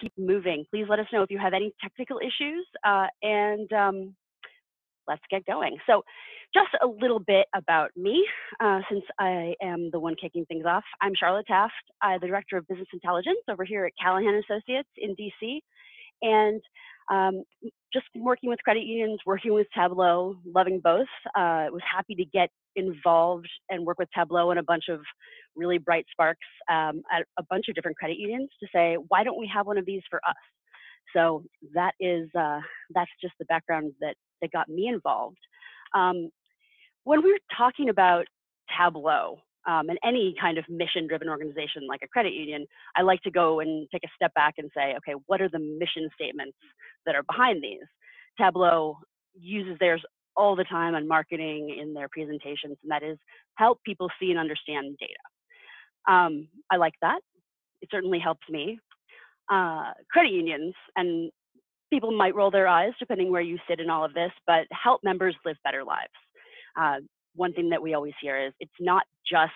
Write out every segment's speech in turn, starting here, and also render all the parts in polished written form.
keep moving. Please let us know if you have any technical issues, and let's get going. So just a little bit about me, since I am the one kicking things off. I'm Charlotte Taft. I'm the Director of Business Intelligence over here at Callahan Associates in DC. And just working with credit unions, working with Tableau, loving both. Was happy to get involved and work with Tableau and a bunch of really bright sparks at a bunch of different credit unions to say, why don't we have one of these for us? So that is, that's just the background that got me involved. When we're talking about Tableau and any kind of mission-driven organization like a credit union, I like to go and take a step back and say, okay, what are the mission statements that are behind these? Tableau uses theirs all the time on marketing in their presentations, and that is help people see and understand data. I like that. It certainly helps me. Credit unions, and people might roll their eyes depending where you sit in all of this, but help members live better lives. One thing that we always hear is it's not just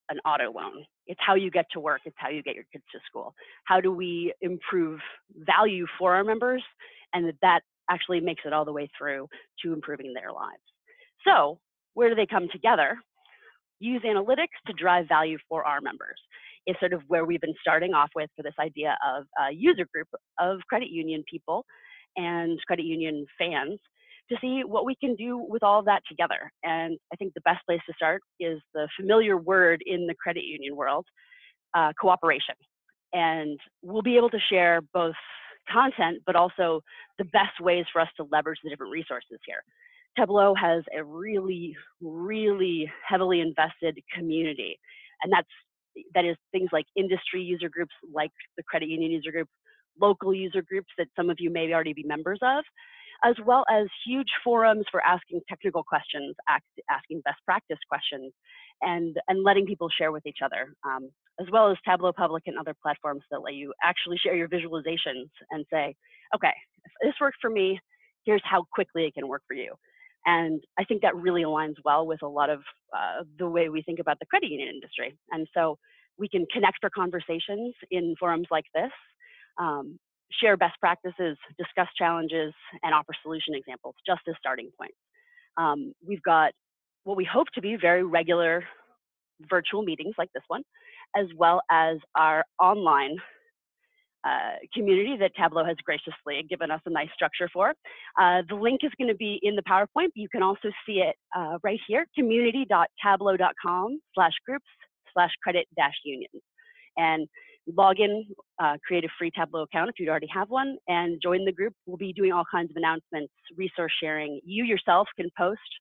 an auto loan. It's how you get to work. It's how you get your kids to school. How do we improve value for our members? And that actually makes it all the way through to improving their lives. So where do they come together? Use analytics to drive value for our members is sort of where we've been starting off with for this idea of a user group of credit union people and credit union fans to see what we can do with all of that together. And I think the best place to start is the familiar word in the credit union world, cooperation. And we'll be able to share both content, but also the best ways for us to leverage the different resources here. Tableau has a really, really heavily invested community. And that is things like industry user groups, like the credit union user group, local user groups that some of you may already be members of, as well as huge forums for asking technical questions, asking best practice questions, and letting people share with each other, as well as Tableau Public and other platforms that let you actually share your visualizations and say, okay, if this worked for me, here's how quickly it can work for you. And I think that really aligns well with a lot of the way we think about the credit union industry. And so we can connect for conversations in forums like this, share best practices, discuss challenges, and offer solution examples, just as starting points. We've got what we hope to be very regular virtual meetings like this one, as well as our online community that Tableau has graciously given us a nice structure for. The link is going to be in the PowerPoint, but you can also see it right here, community.tableau.com/groups/credit-unions. And log in, create a free Tableau account if you already have one, and join the group. We'll be doing all kinds of announcements, resource sharing. You yourself can post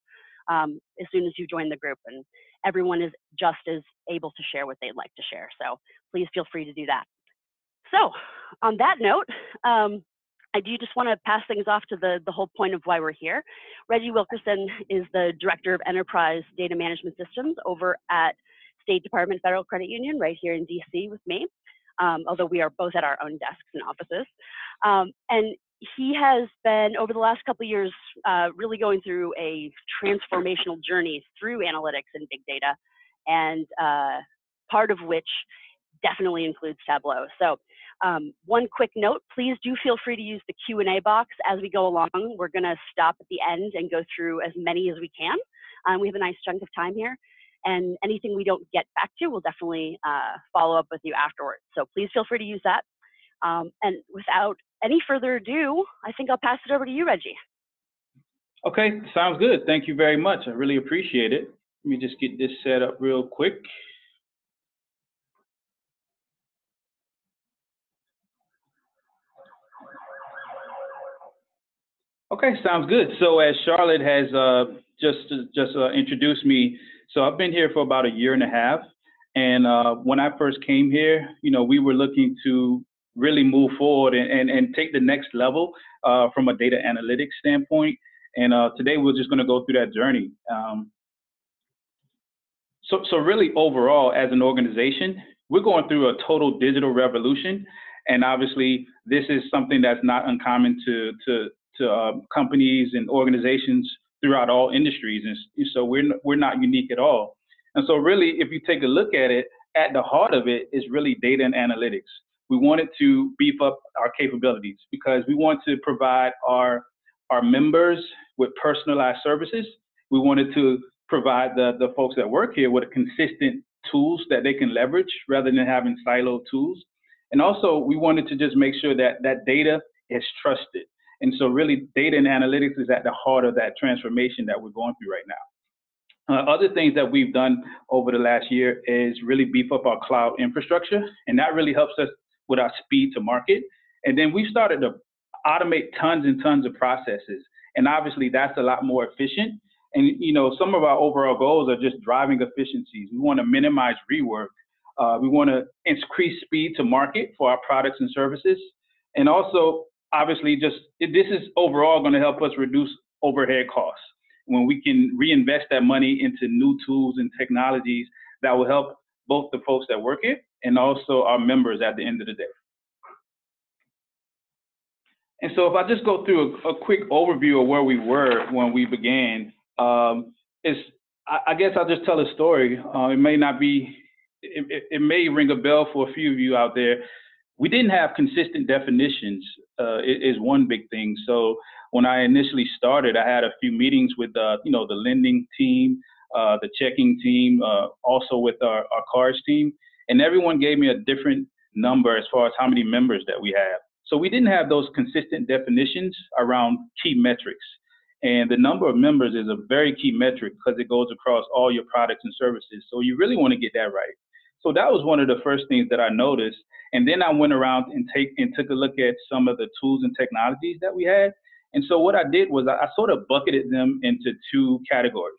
as soon as you join the group, and everyone is just as able to share what they'd like to share. So please feel free to do that. So on that note, I do just want to pass things off to the whole point of why we're here. Reggie Wilkerson is the Director of Enterprise Data Management Systems over at State Department Federal Credit Union right here in DC with me, although we are both at our own desks and offices. And he has been, over the last couple of years, really going through a transformational journey through analytics and big data, and part of which definitely includes Tableau. So one quick note, please do feel free to use the Q&A box as we go along. We're gonna stop at the end and go through as many as we can. We have a nice chunk of time here, and anything we don't get back to, we'll definitely follow up with you afterwards. So please feel free to use that. And without any further ado, I think I'll pass it over to you, Reggie. Okay, sounds good. Thank you very much. I really appreciate it. Let me just get this set up real quick. Okay, sounds good. So as Charlotte has just introduced me, so I've been here for about 1.5 years. And when I first came here, we were looking to really move forward and take the next level from a data analytics standpoint. And today we're just going to go through that journey. So really overall, as an organization, we're going through a total digital revolution. And obviously, this is something that's not uncommon to companies and organizations throughout all industries. And so we're not unique at all. And so really, if you take a look at it, at the heart of it is really data and analytics. we wanted to beef up our capabilities because we want to provide our members with personalized services. We wanted to provide the folks that work here with consistent tools that they can leverage rather than having siloed tools. And also, we wanted to just make sure that that data is trusted. And so, really, data and analytics is at the heart of that transformation that we're going through right now. Other things that we've done over the last year is really beef up our cloud infrastructure, and that really helps us with our speed to market. And then we've started to automate tons and tons of processes, and obviously that's a lot more efficient. And some of our overall goals are just driving efficiencies. We want to minimize rework. We want to increase speed to market for our products and services, and also obviously this is overall going to help us reduce overhead costs when we can reinvest that money into new tools and technologies that will help both the folks that work here and also our members at the end of the day. And so if I just go through a quick overview of where we were when we began, I guess I'll just tell a story. It may not be, it may ring a bell for a few of you out there. We didn't have consistent definitions is one big thing. So when I initially started, I had a few meetings with the lending team, the checking team, also with our cards team, and everyone gave me a different number as far as how many members that we have. So we didn't have those consistent definitions around key metrics. And the number of members is a very key metric because it goes across all your products and services. So you really want to get that right. So that was one of the first things that I noticed. And then I went around and took a look at some of the tools and technologies that we had. And so what I did was I sort of bucketed them into two categories.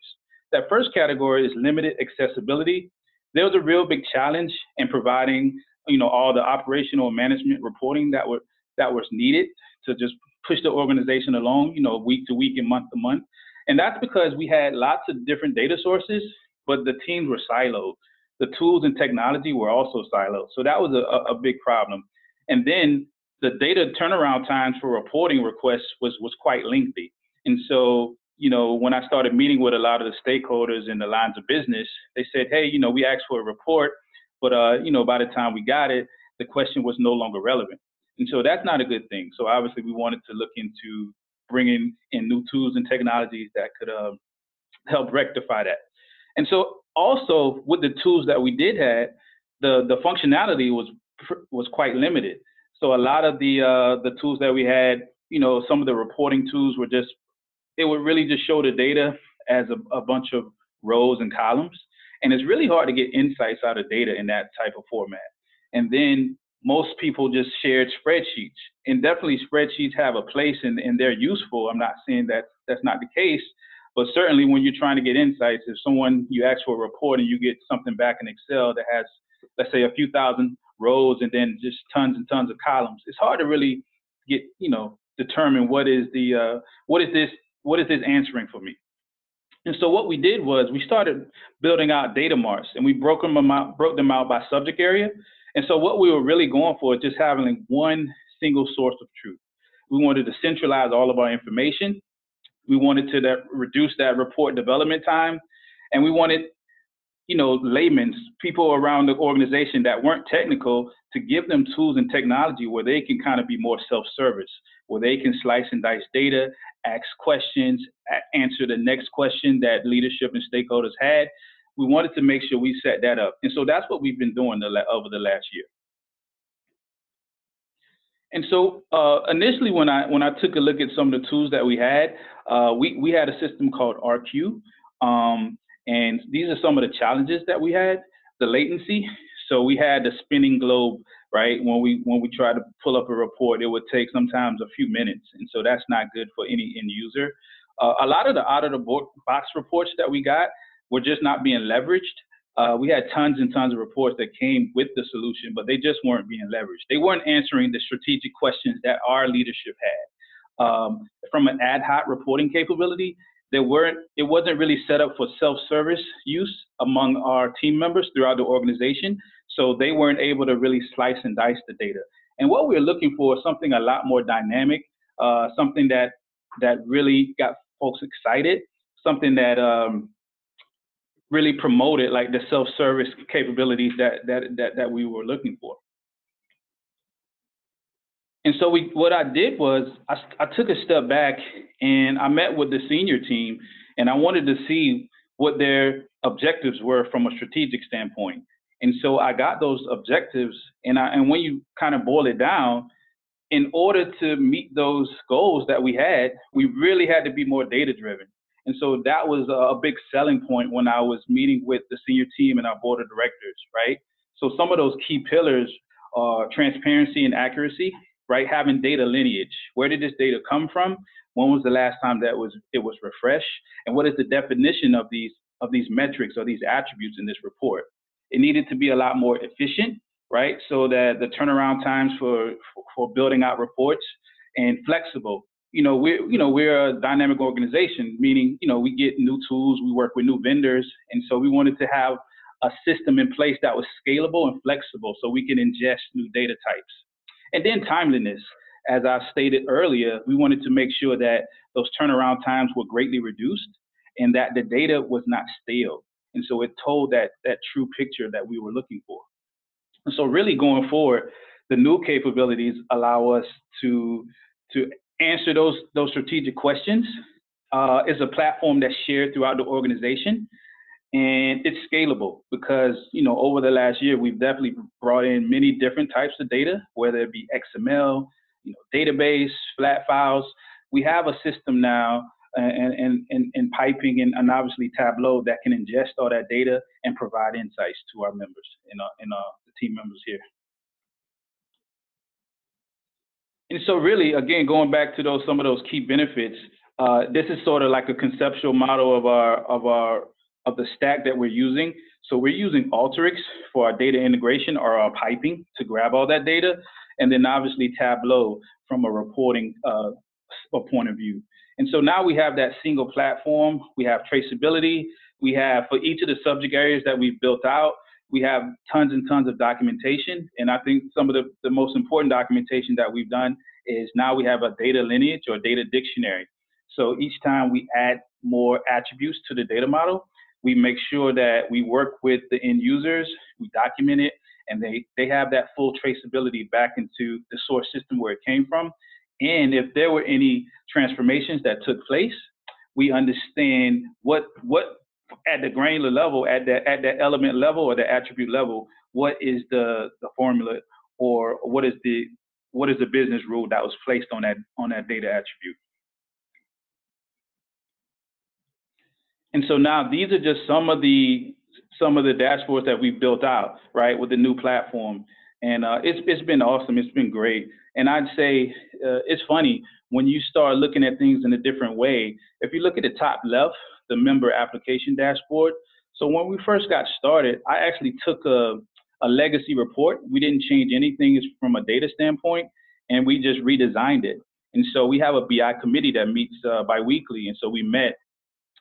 That first category is limited accessibility. There was a real big challenge in providing, all the operational and management reporting that was needed to just push the organization along, week to week and month to month. And that's because we had lots of different data sources, but the teams were siloed. The tools and technology were also siloed. So that was a big problem. And then the data turnaround times for reporting requests was quite lengthy. And so, when I started meeting with a lot of the stakeholders in the lines of business, they said, hey, we asked for a report, but, by the time we got it, the question was no longer relevant. And so that's not a good thing. So obviously we wanted to look into bringing in new tools and technologies that could help rectify that. And so also with the tools that we did have, the functionality was quite limited. So a lot of the tools that we had, some of the reporting tools it would really just show the data as a bunch of rows and columns. And it's really hard to get insights out of data in that type of format. And then most people just shared spreadsheets, and definitely spreadsheets have a place and they're useful. I'm not saying that that's not the case, but certainly when you're trying to get insights, if you ask for a report and you get something back in Excel that has, let's say, a few thousand rows and then just tons and tons of columns, it's hard to really get, determine what is this answering for me. And so what we did was we started building out data marts, and we broke them out by subject area. And so what we were really going for is just having one single source of truth. We wanted to centralize all of our information. We wanted to reduce that report development time. And we wanted, laymen, people around the organization that weren't technical, to give them tools and technology where they can kind of be more self-service, where they can slice and dice data, ask questions, answer the next question that leadership and stakeholders had. We wanted to make sure we set that up. And so that's what we've been doing over the last year. And so initially when I took a look at some of the tools that we had a system called RQ. And these are some of the challenges that we had, the latency. So we had the spinning globe, right? When we try to pull up a report, it would take sometimes a few minutes. And so that's not good for any end user. A lot of the out-of-the-box reports that we got were just not being leveraged. We had tons and tons of reports that came with the solution, but they just weren't being leveraged. They weren't answering the strategic questions that our leadership had. From an ad hoc reporting capability, it wasn't really set up for self-service use among our team members throughout the organization. So they weren't able to really slice and dice the data. And what we're looking for is something a lot more dynamic, something that really got folks excited, something that really promoted like the self-service capabilities that we were looking for. And so what I did was I took a step back and I met with the senior team and I wanted to see what their objectives were from a strategic standpoint. And so I got those objectives and when you kind of boil it down, in order to meet those goals that we had, we really had to be more data driven. And so that was a big selling point when I was meeting with the senior team and our board of directors, right? So some of those key pillars are transparency and accuracy, right? Having data lineage. Where did this data come from? When was the last time that it was refreshed? And what is the definition of these metrics or these attributes in this report? It needed to be a lot more efficient, right? So that the turnaround times for building out reports and flexible. We're a dynamic organization, meaning we get new tools, we work with new vendors, and so we wanted to have a system in place that was scalable and flexible, so we can ingest new data types. And then timeliness, as I stated earlier, we wanted to make sure that those turnaround times were greatly reduced and that the data was not stale. And so it told that true picture that we were looking for. And so really going forward, the new capabilities allow us to answer those strategic questions. It's a platform that's shared throughout the organization, and it's scalable because over the last year we've definitely brought in many different types of data, whether it be XML, database, flat files. We have a system now and piping and obviously Tableau that can ingest all that data and provide insights to our members and the team members here. And so really, again, going back to some of those key benefits, this is sort of like a conceptual model of the stack that we're using. So we're using Alteryx for our data integration or our piping to grab all that data, and then obviously Tableau from a reporting point of view. And so now we have that single platform. We have traceability. We have, for each of the subject areas that we've built out, we have tons and tons of documentation. And I think some of the most important documentation that we've done is now we have a data lineage or data dictionary. So each time we add more attributes to the data model, we make sure that we work with the end users, we document it, and they have that full traceability back into the source system where it came from. And if there were any transformations that took place, we understand what at the granular level, at the element level or the attribute level, what is the formula or what is the business rule that was placed on that data attribute. And so now these are just some of the dashboards that we've built out, right, with the new platform. And it's been awesome. It's been great. And I'd say it's funny when you start looking at things in a different way. If you look at the top left, the member application dashboard. So when we first got started, I actually took a legacy report. We didn't change anything from a data standpoint, and we just redesigned it. And so we have a BI committee that meets biweekly. And so we met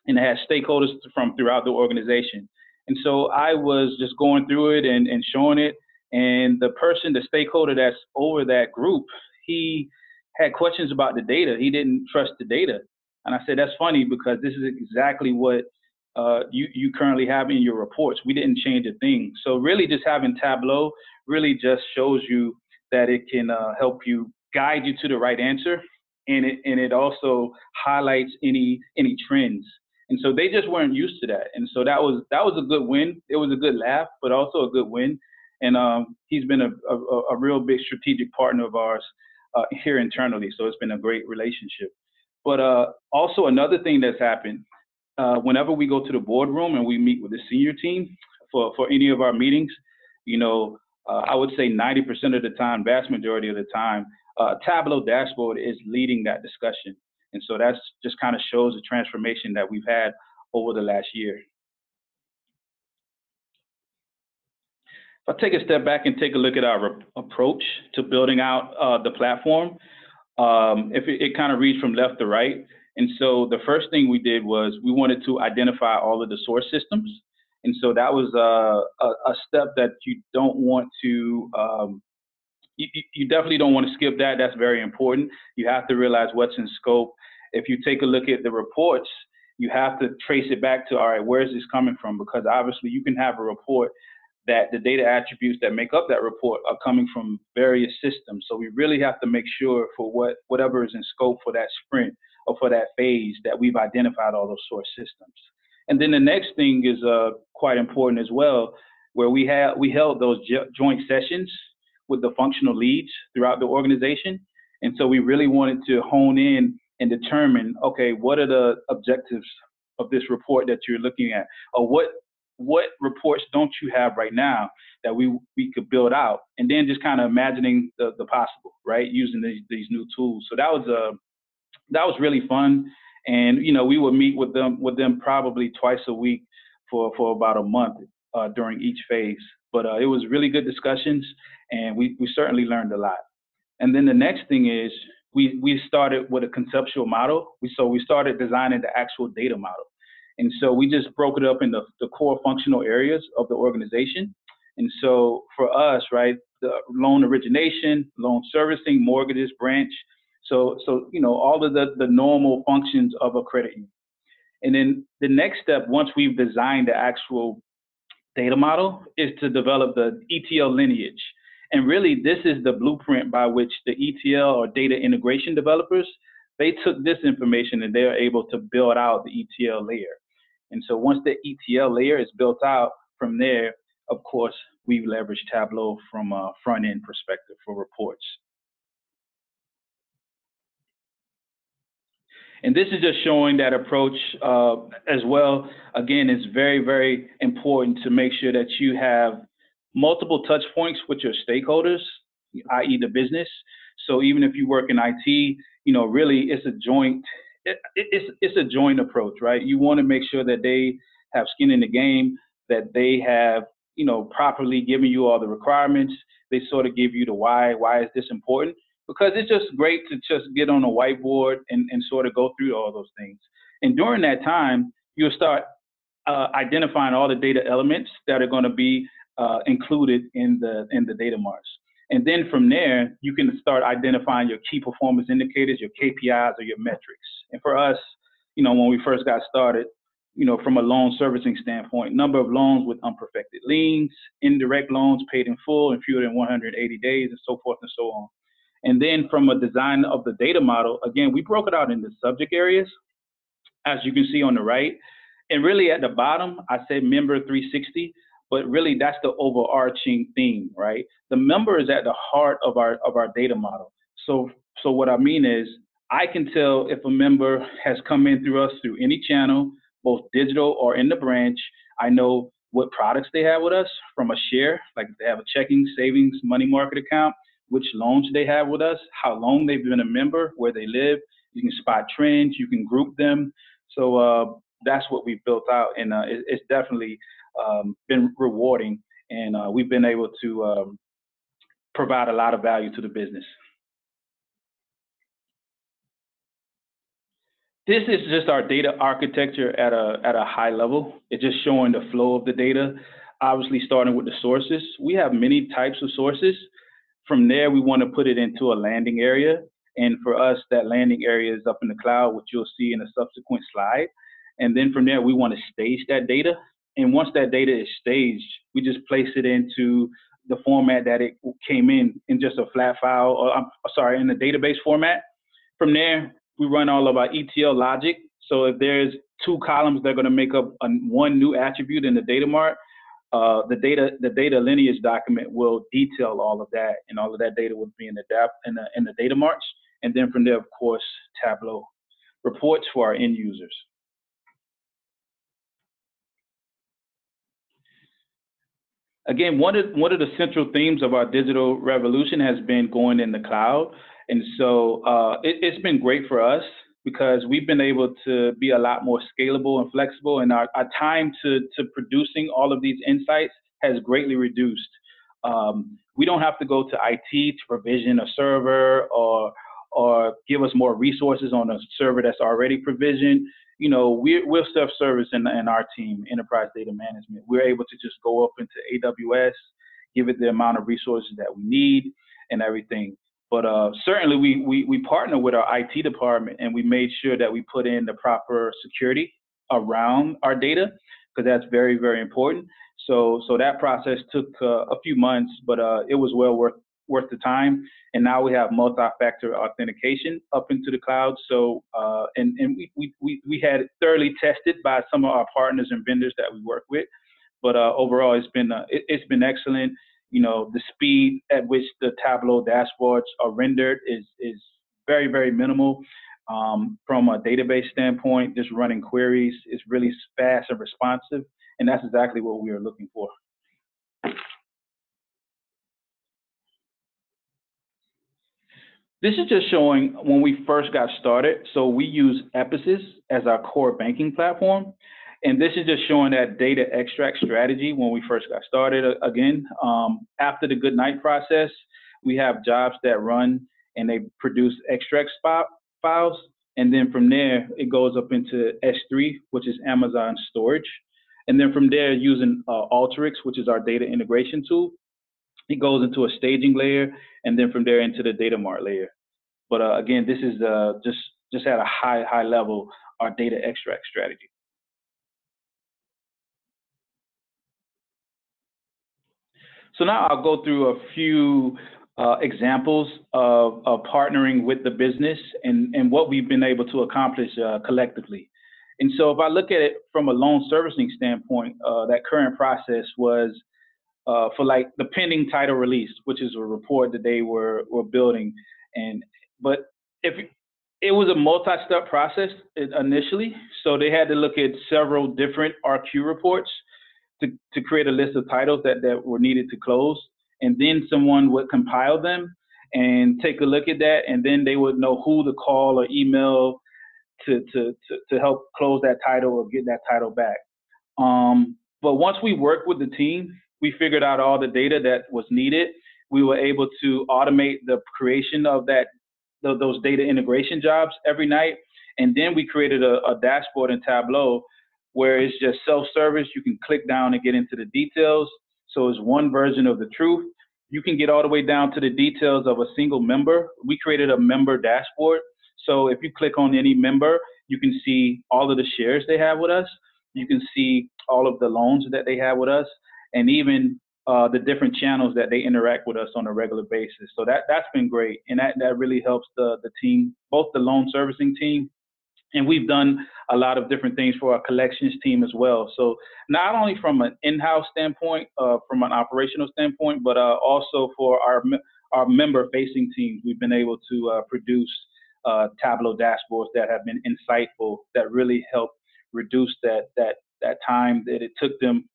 and it has stakeholders from throughout the organization. And so I was just going through it and showing it. And the stakeholder that's over that group, he had questions about the data. He didn't trust the data. And I said, that's funny because this is exactly what you currently have in your reports. We didn't change a thing. So really just having Tableau really just shows you that it can help you guide you to the right answer. And it also highlights any trends. And so they just weren't used to that. And so that was a good win. It was a good laugh, but also a good win. And he's been a real big strategic partner of ours here internally. So it's been a great relationship. But also another thing that's happened, whenever we go to the boardroom and we meet with the senior team for any of our meetings, I would say 90% of the time, vast majority of the time, Tableau dashboard is leading that discussion. And so that's just kind of shows the transformation that we've had over the last year. If I take a step back and take a look at our approach to building out the platform, if it kind of reads from left to right. And so the first thing we did was we wanted to identify all of the source systems. And so that was a step that you don't want to, you definitely don't want to skip that. That's very important. You have to realize what's in scope. If you take a look at the reports, you have to trace it back to, all right, where is this coming from? Because obviously you can have a report that the data attributes that make up that report are coming from various systems. So we really have to make sure for whatever is in scope for that sprint or for that phase that we've identified all those source systems. And then the next thing is quite important as well, where we held those joint sessions with the functional leads throughout the organization. And so we really wanted to hone in and determine, okay, what are the objectives of this report that you're looking at, or what reports don't you have right now that we could build out, and then just kind of imagining the possible, right, using these new tools. So that was really fun, and we would meet with them probably twice a week for about a month during each phase. But it was really good discussions, and we certainly learned a lot. And then the next thing is we started with a conceptual model. So we started designing the actual data model. And so we just broke it up into the core functional areas of the organization. And so for us, right, the loan origination, loan servicing, mortgages, branch. So all of the normal functions of a credit union. And then the next step, once we've designed the actual data model, is to develop the ETL lineage. And really, this is the blueprint by which the ETL or data integration developers, they took this information and they're able to build out the ETL layer. And so once the ETL layer is built out, from there, of course, we leverage Tableau from a front-end perspective for reports. And this is just showing that approach as well. Again, it's very, very important to make sure that you have multiple touch points with your stakeholders, i.e. the business. So even if you work in IT, really it's a joint, it's a joint approach, right? You want to make sure that they have skin in the game, that they have, properly given you all the requirements. They sort of give you the why is this important? Because it's just great to just get on a whiteboard and sort of go through all those things. And during that time, you'll start identifying all the data elements that are going to be included in the data marts. And then from there, you can start identifying your key performance indicators, your KPIs, or your metrics. And for us, when we first got started, from a loan servicing standpoint, number of loans with unperfected liens, indirect loans paid in full in fewer than 180 days, and so forth and so on. And then from a design of the data model, again, we broke it out into subject areas, as you can see on the right. And really at the bottom, I said member 360, but really that's the overarching theme, right? The member is at the heart of our data model. So what I mean is, I can tell if a member has come in through us through any channel, both digital or in the branch. I know what products they have with us from a share, like if they have a checking, savings, money market account, which loans they have with us, how long they've been a member, where they live. You can spot trends, you can group them. So that's what we've built out, and it's definitely been rewarding, and we've been able to provide a lot of value to the business. This is just our data architecture at a high level. It's just showing the flow of the data, obviously starting with the sources. We have many types of sources. From there, we want to put it into a landing area. And for us, that landing area is up in the cloud, which you'll see in a subsequent slide. And then from there, we want to stage that data. And once that data is staged, we just place it into the format that it came in just a flat file, or in the database format. From there, we run all of our ETL logic. So if there's two columns that are going to make up one new attribute in the data mart, the data lineage document will detail all of that, and all of that data will be in the data marts. And then from there, of course, Tableau reports for our end users. Again, one of the central themes of our digital revolution has been going in the cloud. And so it's been great for us because we've been able to be a lot more scalable and flexible, and our time to producing all of these insights has greatly reduced. We don't have to go to IT to provision a server or give us more resources on a server that's already provisioned. We're self-service in our team, enterprise data management. We're able to just go up into AWS, give it the amount of resources that we need and everything. But certainly we partner with our IT department, and we made sure that we put in the proper security around our data, because that's very, very important. So that process took a few months, but it was well worth the time. And now we have multi-factor authentication up into the cloud. So and we had it thoroughly tested by some of our partners and vendors that we work with. But overall, it's been excellent. You know, the speed at which the Tableau dashboards are rendered is very minimal. From a database standpoint, just running queries is really fast and responsive, and that's exactly what we are looking for. This is just showing when we first got started. So we use Episys as our core banking platform. And this is just showing that data extract strategy when we first got started. Again, after the good night process, we have jobs that run and they produce extract files. And then from there, it goes up into S3, which is Amazon storage. And then from there, using Alteryx, which is our data integration tool, it goes into a staging layer, and then from there into the data mart layer. But again, this is just at a high level, our data extract strategy. So now I'll go through a few examples of partnering with the business and what we've been able to accomplish collectively. And so if I look at it from a loan servicing standpoint, that current process was for like the pending title release, which is a report that they were building. But if it was a multi-step process initially, so they had to look at several different RQ reports to create a list of titles that were needed to close, and then someone would compile them and take a look at that, and then they would know who to call or email to help close that title or get that title back. But once we worked with the team, we figured out all the data that was needed. We were able to automate the creation of those data integration jobs every night. And then we created a dashboard in Tableau where it's just self-service. You can click down and get into the details. So it's one version of the truth. You can get all the way down to the details of a single member. We created a member dashboard. So if you click on any member, you can see all of the shares they have with us. You can see all of the loans that they have with us, and even the different channels that they interact with us on a regular basis. So that's been great, and that really helps the team, both the loan servicing team, and we've done a lot of different things for our collections team as well. So not only from an in-house standpoint, from an operational standpoint, but also for our member-facing teams, we've been able to produce Tableau dashboards that have been insightful, that really help reduce that time that it took them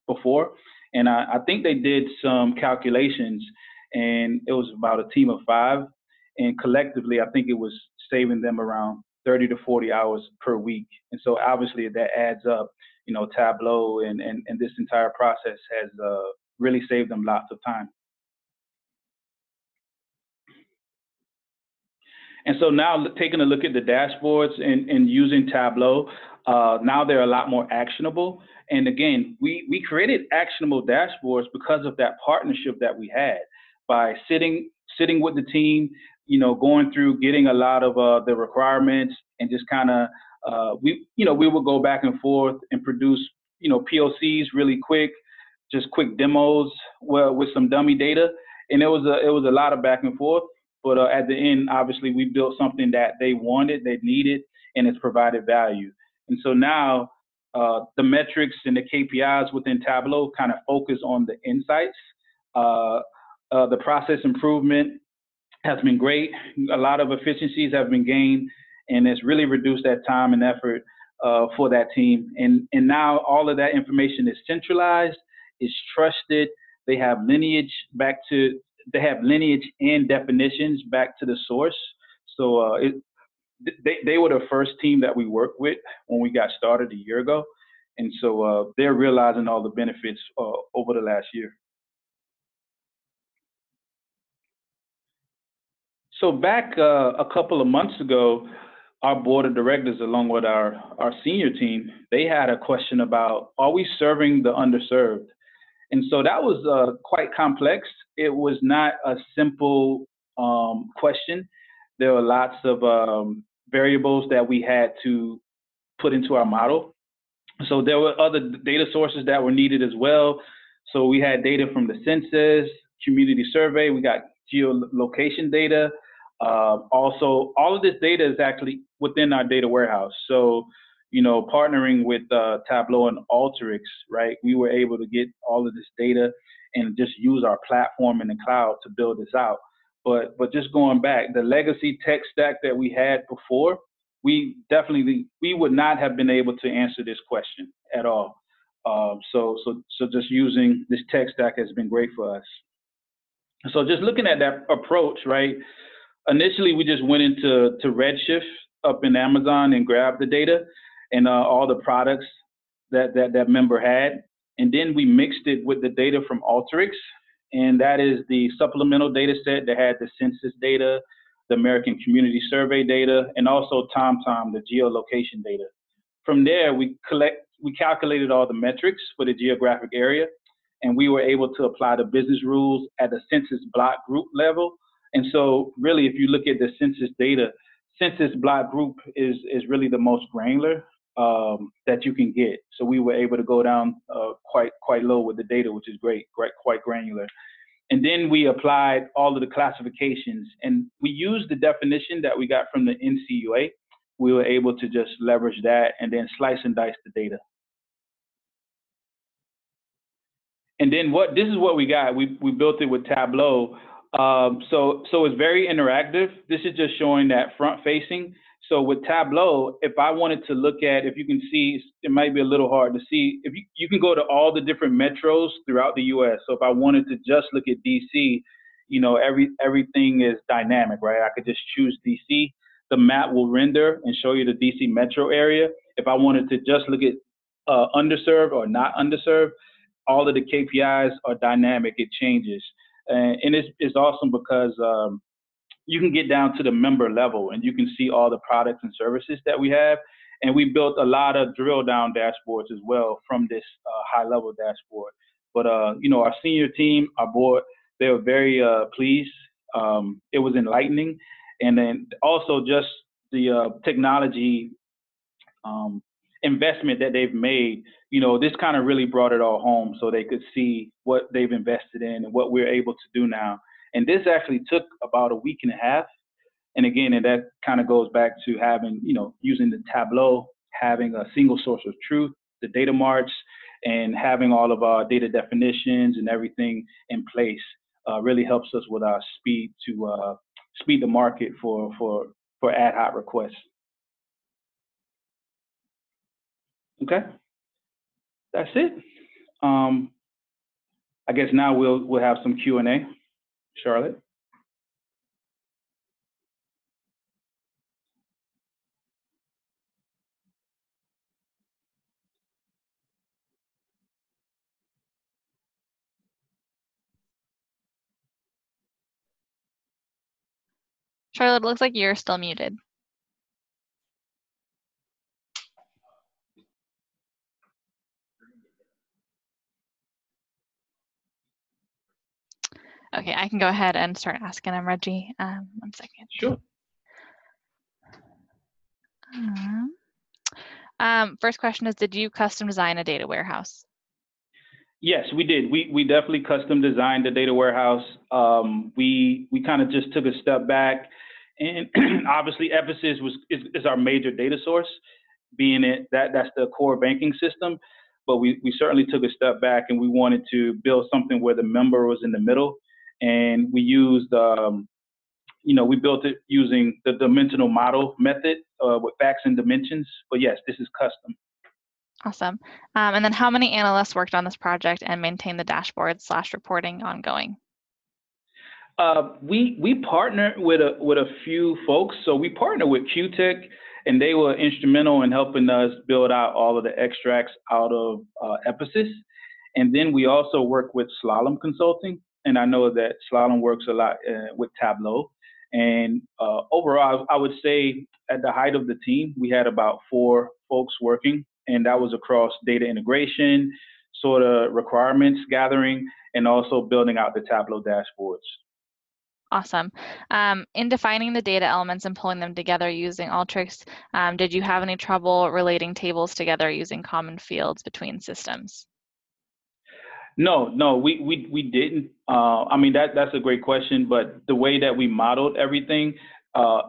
before. And I think they did some calculations, and it was about a team of 5, and collectively, I think it was saving them around 30 to 40 hours per week. And so obviously that adds up. You know, Tableau and this entire process has really saved them lots of time. And so now taking a look at the dashboards and using Tableau, now they're a lot more actionable. And again, we created actionable dashboards because of that partnership that we had by sitting with the team, you know, going through, getting a lot of the requirements, and just kind of, we would go back and forth and produce, you know, POCs really quick, just quick demos with some dummy data. And it was a lot of back and forth. But at the end, obviously, we built something that they wanted, they needed, and it's provided value. And so now the metrics and the KPIs within Tableau kind of focus on the insights. The process improvement has been great. A lot of efficiencies have been gained, and it's really reduced that time and effort for that team. And now all of that information is centralized, is trusted. They have lineage and definitions back to the source. So they were the first team that we worked with when we got started a year ago. And so they're realizing all the benefits over the last year. So back a couple of months ago, our board of directors, along with our senior team, they had a question about, are we serving the underserved? And so that was quite complex. It was not a simple question. There were lots of variables that we had to put into our model. So there were other data sources that were needed as well. So we had data from the census, community survey, we got geolocation data. Also, all of this data is actually within our data warehouse. So, partnering with Tableau and Alteryx, right, we were able to get all of this data and just use our platform in the cloud to build this out. But just going back, the legacy tech stack that we had before, we would not have been able to answer this question at all. So just using this tech stack has been great for us. So just looking at that approach, right? Initially, we just went into Redshift up in Amazon and grabbed the data and all the products that member had, and then we mixed it with the data from Alteryx, and that is the supplemental data set that had the census data, the American Community Survey data, and also TomTom, the geolocation data. From there, we calculated all the metrics for the geographic area, and we were able to apply the business rules at the census block group level. And so really, if you look at the census data, census block group is really the most granular that you can get. So we were able to go down quite low with the data, which is great, quite granular. And then we applied all of the classifications, and we used the definition that we got from the NCUA. We were able to just leverage that and then slice and dice the data. And then this is what we got. We built it with Tableau. So it's very interactive. This is just showing that front facing. So with Tableau, if I wanted to look at, if you can see, it might be a little hard to see. If you can go to all the different metros throughout the U.S. So if I wanted to just look at DC, everything is dynamic, right? I could just choose DC. The map will render and show you the DC metro area. If I wanted to just look at underserved or not underserved, all of the KPIs are dynamic. It changes, and it's awesome because you can get down to the member level and you can see all the products and services that we have. And we built a lot of drill down dashboards as well from this high level dashboard. But our senior team, our board, they were very pleased. It was enlightening, and then also just the technology investment that they've made. This kind of really brought it all home, so they could see what they've invested in and what we're able to do now. And this actually took about a week and a half. And again, and that kind of goes back to having, using the Tableau, having a single source of truth, the data marts, and having all of our data definitions and everything in place really helps us with our speed to speed the market for ad hoc requests. Okay, that's it. I guess now we'll have some Q&A. Charlotte? Charlotte, it looks like you're still muted. Okay, I can go ahead and start asking them, Reggie. 1 second. Sure. First question is, did you custom design a data warehouse? Yes, we did. We definitely custom designed the data warehouse. We kind of just took a step back, and obviously Ephesus is our major data source, being that's the core banking system. But we certainly took a step back, and we wanted to build something where the member was in the middle. And we used, we built it using the dimensional model method with facts and dimensions. But yes, this is custom. Awesome. And then how many analysts worked on this project and maintained the dashboard / reporting ongoing? We partnered with a few folks. So we partnered with QTech, and they were instrumental in helping us build out all of the extracts out of Ephesus. And then we also work with Slalom Consulting. And I know that Slalom works a lot with Tableau. And overall, I would say at the height of the team, we had about 4 folks working, and that was across data integration, sort of requirements gathering, and also building out the Tableau dashboards. Awesome. In defining the data elements and pulling them together using Alteryx, did you have any trouble relating tables together using common fields between systems? No, we didn't. I mean, that's a great question, but the way that we modeled everything,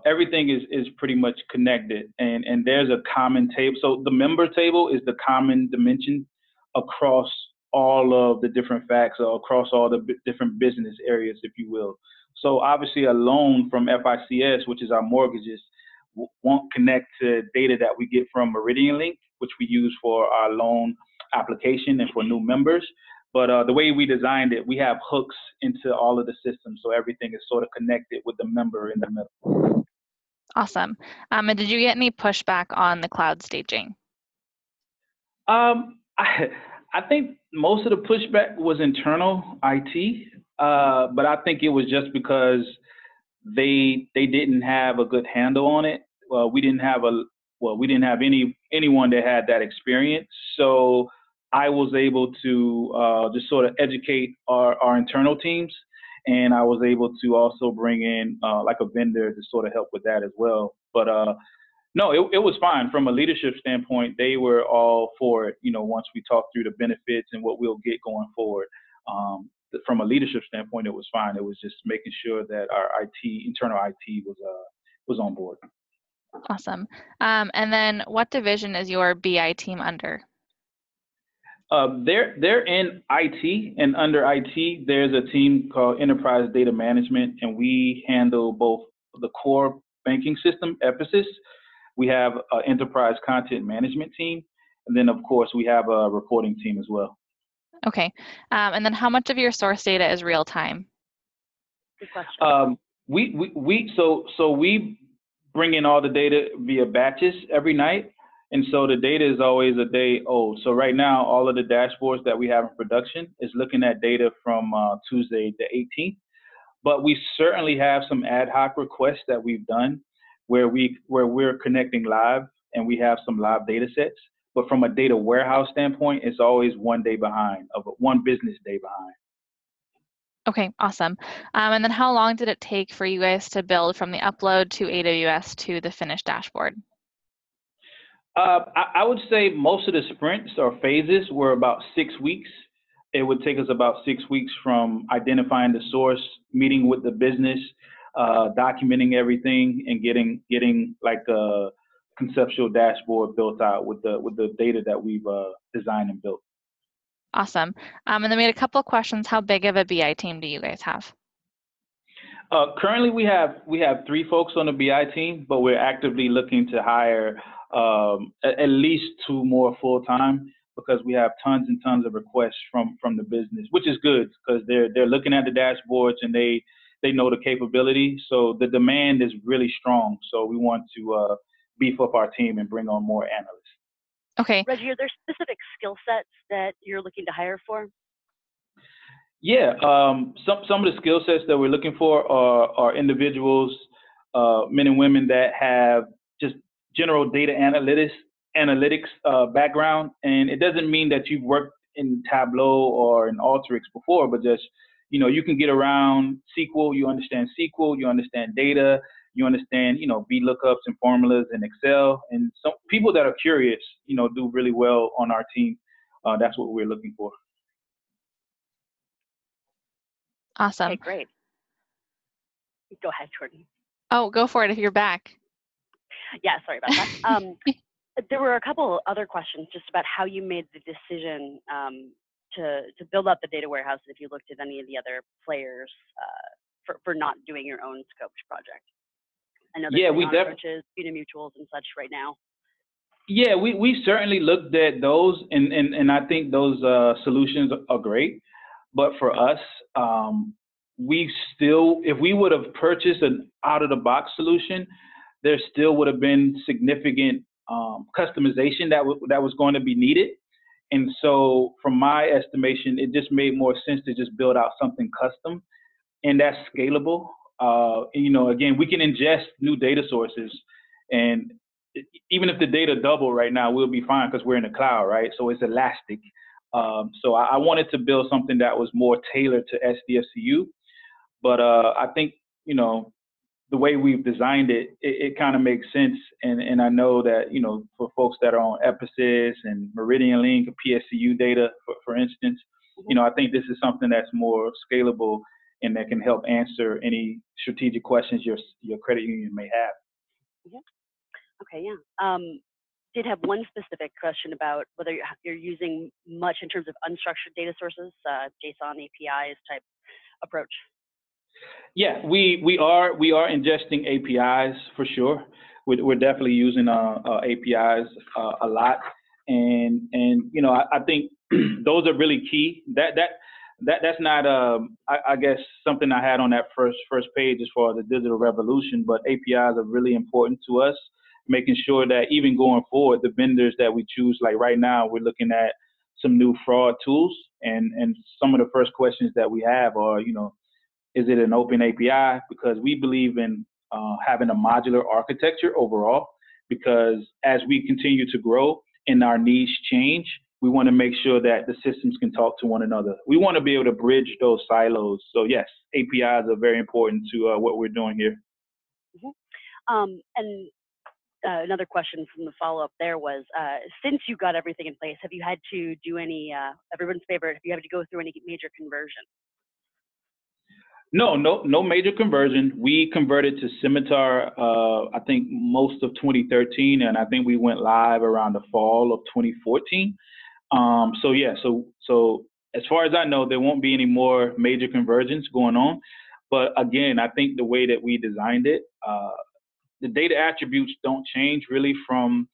everything is pretty much connected, and there's a common table. So the member table is the common dimension across all of the different facts, or across all the different business areas, if you will. So obviously, a loan from FICS, which is our mortgages, won't connect to data that we get from Meridian Link, which we use for our loan application and for new members. But the way we designed it, we have hooks into all of the systems, so everything is sort of connected with the member in the middle. Awesome. And did you get any pushback on the cloud staging? I think most of the pushback was internal IT, but I think it was just because they didn't have a good handle on it. We didn't have anyone that had that experience. So I was able to just sort of educate our internal teams, and I was able to also bring in like a vendor to sort of help with that as well. But no, it was fine from a leadership standpoint. They were all for it. Once we talked through the benefits and what we'll get going forward. From a leadership standpoint, it was fine. It was just making sure that our internal IT was on board. Awesome. And then what division is your BI team under? They're in IT, and under IT, there's a team called Enterprise Data Management, and we handle both the core banking system, Ephesus. We have an Enterprise Content Management team, and then, of course, we have a reporting team as well. Okay. And then how much of your source data is real time? Good question. We bring in all the data via batches every night. And so the data is always a day old. So right now, all of the dashboards that we have in production is looking at data from Tuesday the 18th. But we certainly have some ad hoc requests that we've done where we're connecting live, and we have some live data sets. But from a data warehouse standpoint, it's always one day behind, one business day behind. Okay, awesome. And then how long did it take for you guys to build from the upload to AWS to the finished dashboard? I would say most of the sprints or phases were about 6 weeks. It would take us about 6 weeks from identifying the source, meeting with the business, documenting everything, and getting like a conceptual dashboard built out with the data that we've designed and built. Awesome. And then we had a couple of questions. How big of a BI team do you guys have? Currently, we have 3 folks on the BI team, but we're actively looking to hire at least 2 more full-time, because we have tons and tons of requests from the business, which is good because they're looking at the dashboards and they know the capability. So the demand is really strong. So we want to beef up our team and bring on more analysts. Okay. Reggie, are there specific skill sets that you're looking to hire for? Yeah, some of the skill sets that we're looking for are individuals, men and women that have just general data analytics background. And it doesn't mean that you've worked in Tableau or in Alteryx before, but just, you can get around SQL, you understand SQL, you understand data, you understand, VLOOKUPs and formulas in Excel. And some people that are curious, do really well on our team. That's what we're looking for. Awesome. Okay, great. Go ahead, Jordan. Oh, go for it if you're back. Yeah, sorry about that. There were a couple other questions just about how you made the decision to build up the data warehouse, if you looked at any of the other players for not doing your own scoped project. I know there's approaches, mutuals and such right now. Yeah, we certainly looked at those, and I think those solutions are great. But for us, if we would have purchased an out-of-the-box solution, there still would have been significant customization that was going to be needed. And so from my estimation, it just made more sense to just build out something custom, and that's scalable. Again, we can ingest new data sources, and even if the data double right now, we'll be fine because we're in the cloud, right? So it's elastic. So I wanted to build something that was more tailored to SDFCU. But I think you know, the way we've designed it kind of makes sense. And I know that, for folks that are on Epicys and Meridian Link or PSCU data, for instance, Mhm. I think this is something that's more scalable and that can help answer any strategic questions your credit union may have. Yeah. Okay. Yeah. Did have one specific question about whether you're using much in terms of unstructured data sources, JSON APIs type approach. Yeah, we are ingesting APIs for sure. We're definitely using APIs a lot, and I think those are really key. That's not I guess something I had on that first page as far as the digital revolution, but APIs are really important to us. Making sure that even going forward, the vendors that we choose, like right now, we're looking at some new fraud tools, and some of the first questions that we have are, is it an open API? Because we believe in having a modular architecture overall, because as we continue to grow and our needs change, we want to make sure that the systems can talk to one another. We want to be able to bridge those silos. So yes, APIs are very important to what we're doing here. And another question from the follow-up there was, since you got everything in place, have you had to do any, everyone's favorite, have you had to go through any major conversion? No major conversion. We converted to Scimitar, I think most of 2013, and I think we went live around the fall of 2014. So as far as I know, there won't be any more major conversions going on. But again, I think the way that we designed it, the data attributes don't change really from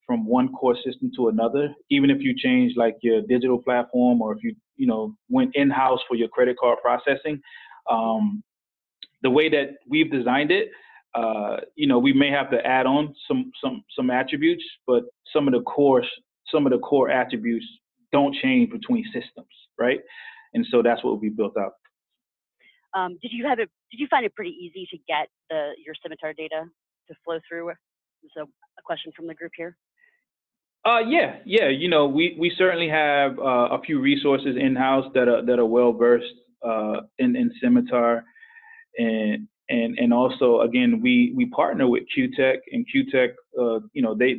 one core system to another. Even if you change like your digital platform, or if you went in-house for your credit card processing, the way that we've designed it, we may have to add on some attributes, but some of the core attributes don't change between systems, right? And so that's what we built out. Did you find it pretty easy to get your Scimitar data to flow through? So a question from the group here. Yeah. We certainly have a few resources in-house that are well versed in Scimitar, and also again we partner with QTech, and QTech,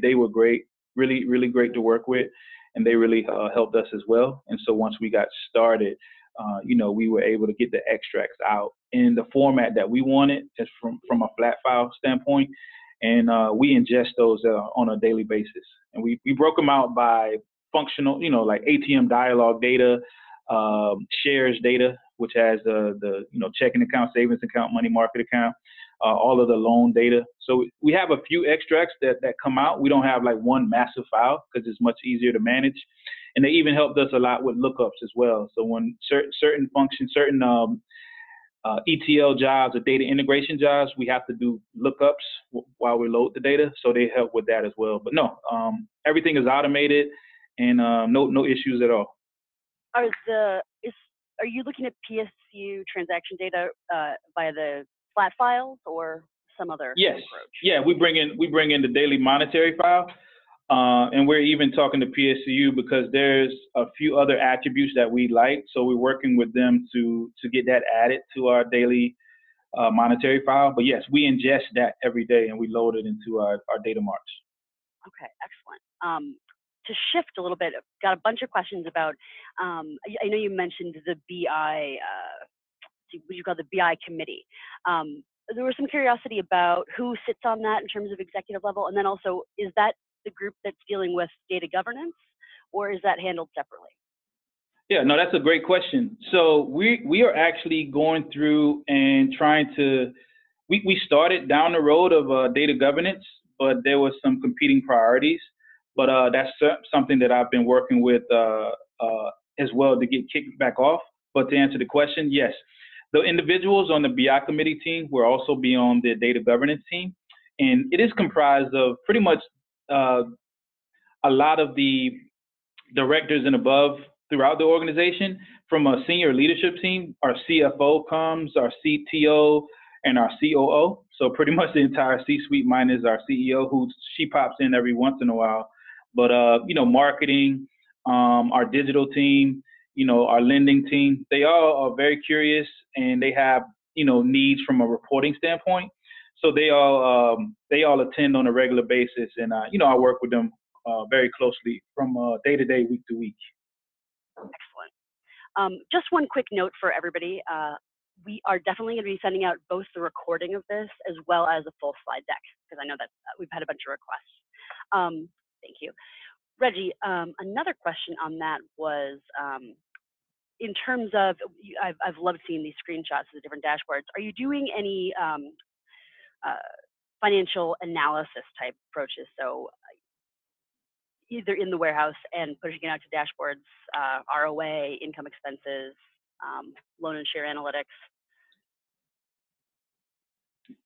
they were great, really great to work with, and they really helped us as well. And so once we got started, we were able to get the extracts out in the format that we wanted, just from a flat file standpoint. And we ingest those on a daily basis. And we broke them out by functional, like ATM dialogue data, shares data, which has the checking account, savings account, money market account, all of the loan data. So we have a few extracts that come out. We don't have like one massive file because it's much easier to manage. And they even helped us a lot with lookups as well. So when certain functions, certain ETL jobs or data integration jobs, we have to do lookups while we load the data. So they help with that as well. But no, everything is automated, and no issues at all. Are you looking at PSU transaction data via the flat files or some other approach? Yeah, we bring in the daily monetary file. And we're even talking to PSCU because there's a few other attributes that we like. So we're working with them to get that added to our daily monetary file. But yes, we ingest that every day and we load it into our data marts. Okay, excellent. To shift a little bit, I've got a bunch of questions about, I know you mentioned the BI, what you call the BI committee. There was some curiosity about who sits on that in terms of executive level, and then also, is that the group that's dealing with data governance, or is that handled separately? Yeah, no, that's a great question. So we are actually going through and trying to, we started down the road of data governance, but there was some competing priorities. But that's something that I've been working with as well to get kicked back off. But to answer the question, yes, the individuals on the BI committee team will also be on the data governance team. And it is comprised of pretty much a lot of the directors and above throughout the organization. From a senior leadership team, our CFO comes, our CTO, and our COO. So pretty much the entire C-suite minus our CEO, she pops in every once in a while. But marketing, our digital team, our lending team, they all are very curious, and they have needs from a reporting standpoint. So they all attend on a regular basis, and I work with them very closely from day to day, week to week. Excellent. Just one quick note for everybody. We are definitely going to be sending out both the recording of this as well as a full slide deck, because I know that we've had a bunch of requests. Thank you. Reggie, another question on that was, in terms of, I've loved seeing these screenshots of the different dashboards. Are you doing any financial analysis type approaches? So either in the warehouse and pushing it out to dashboards, ROA, income expenses, loan and share analytics?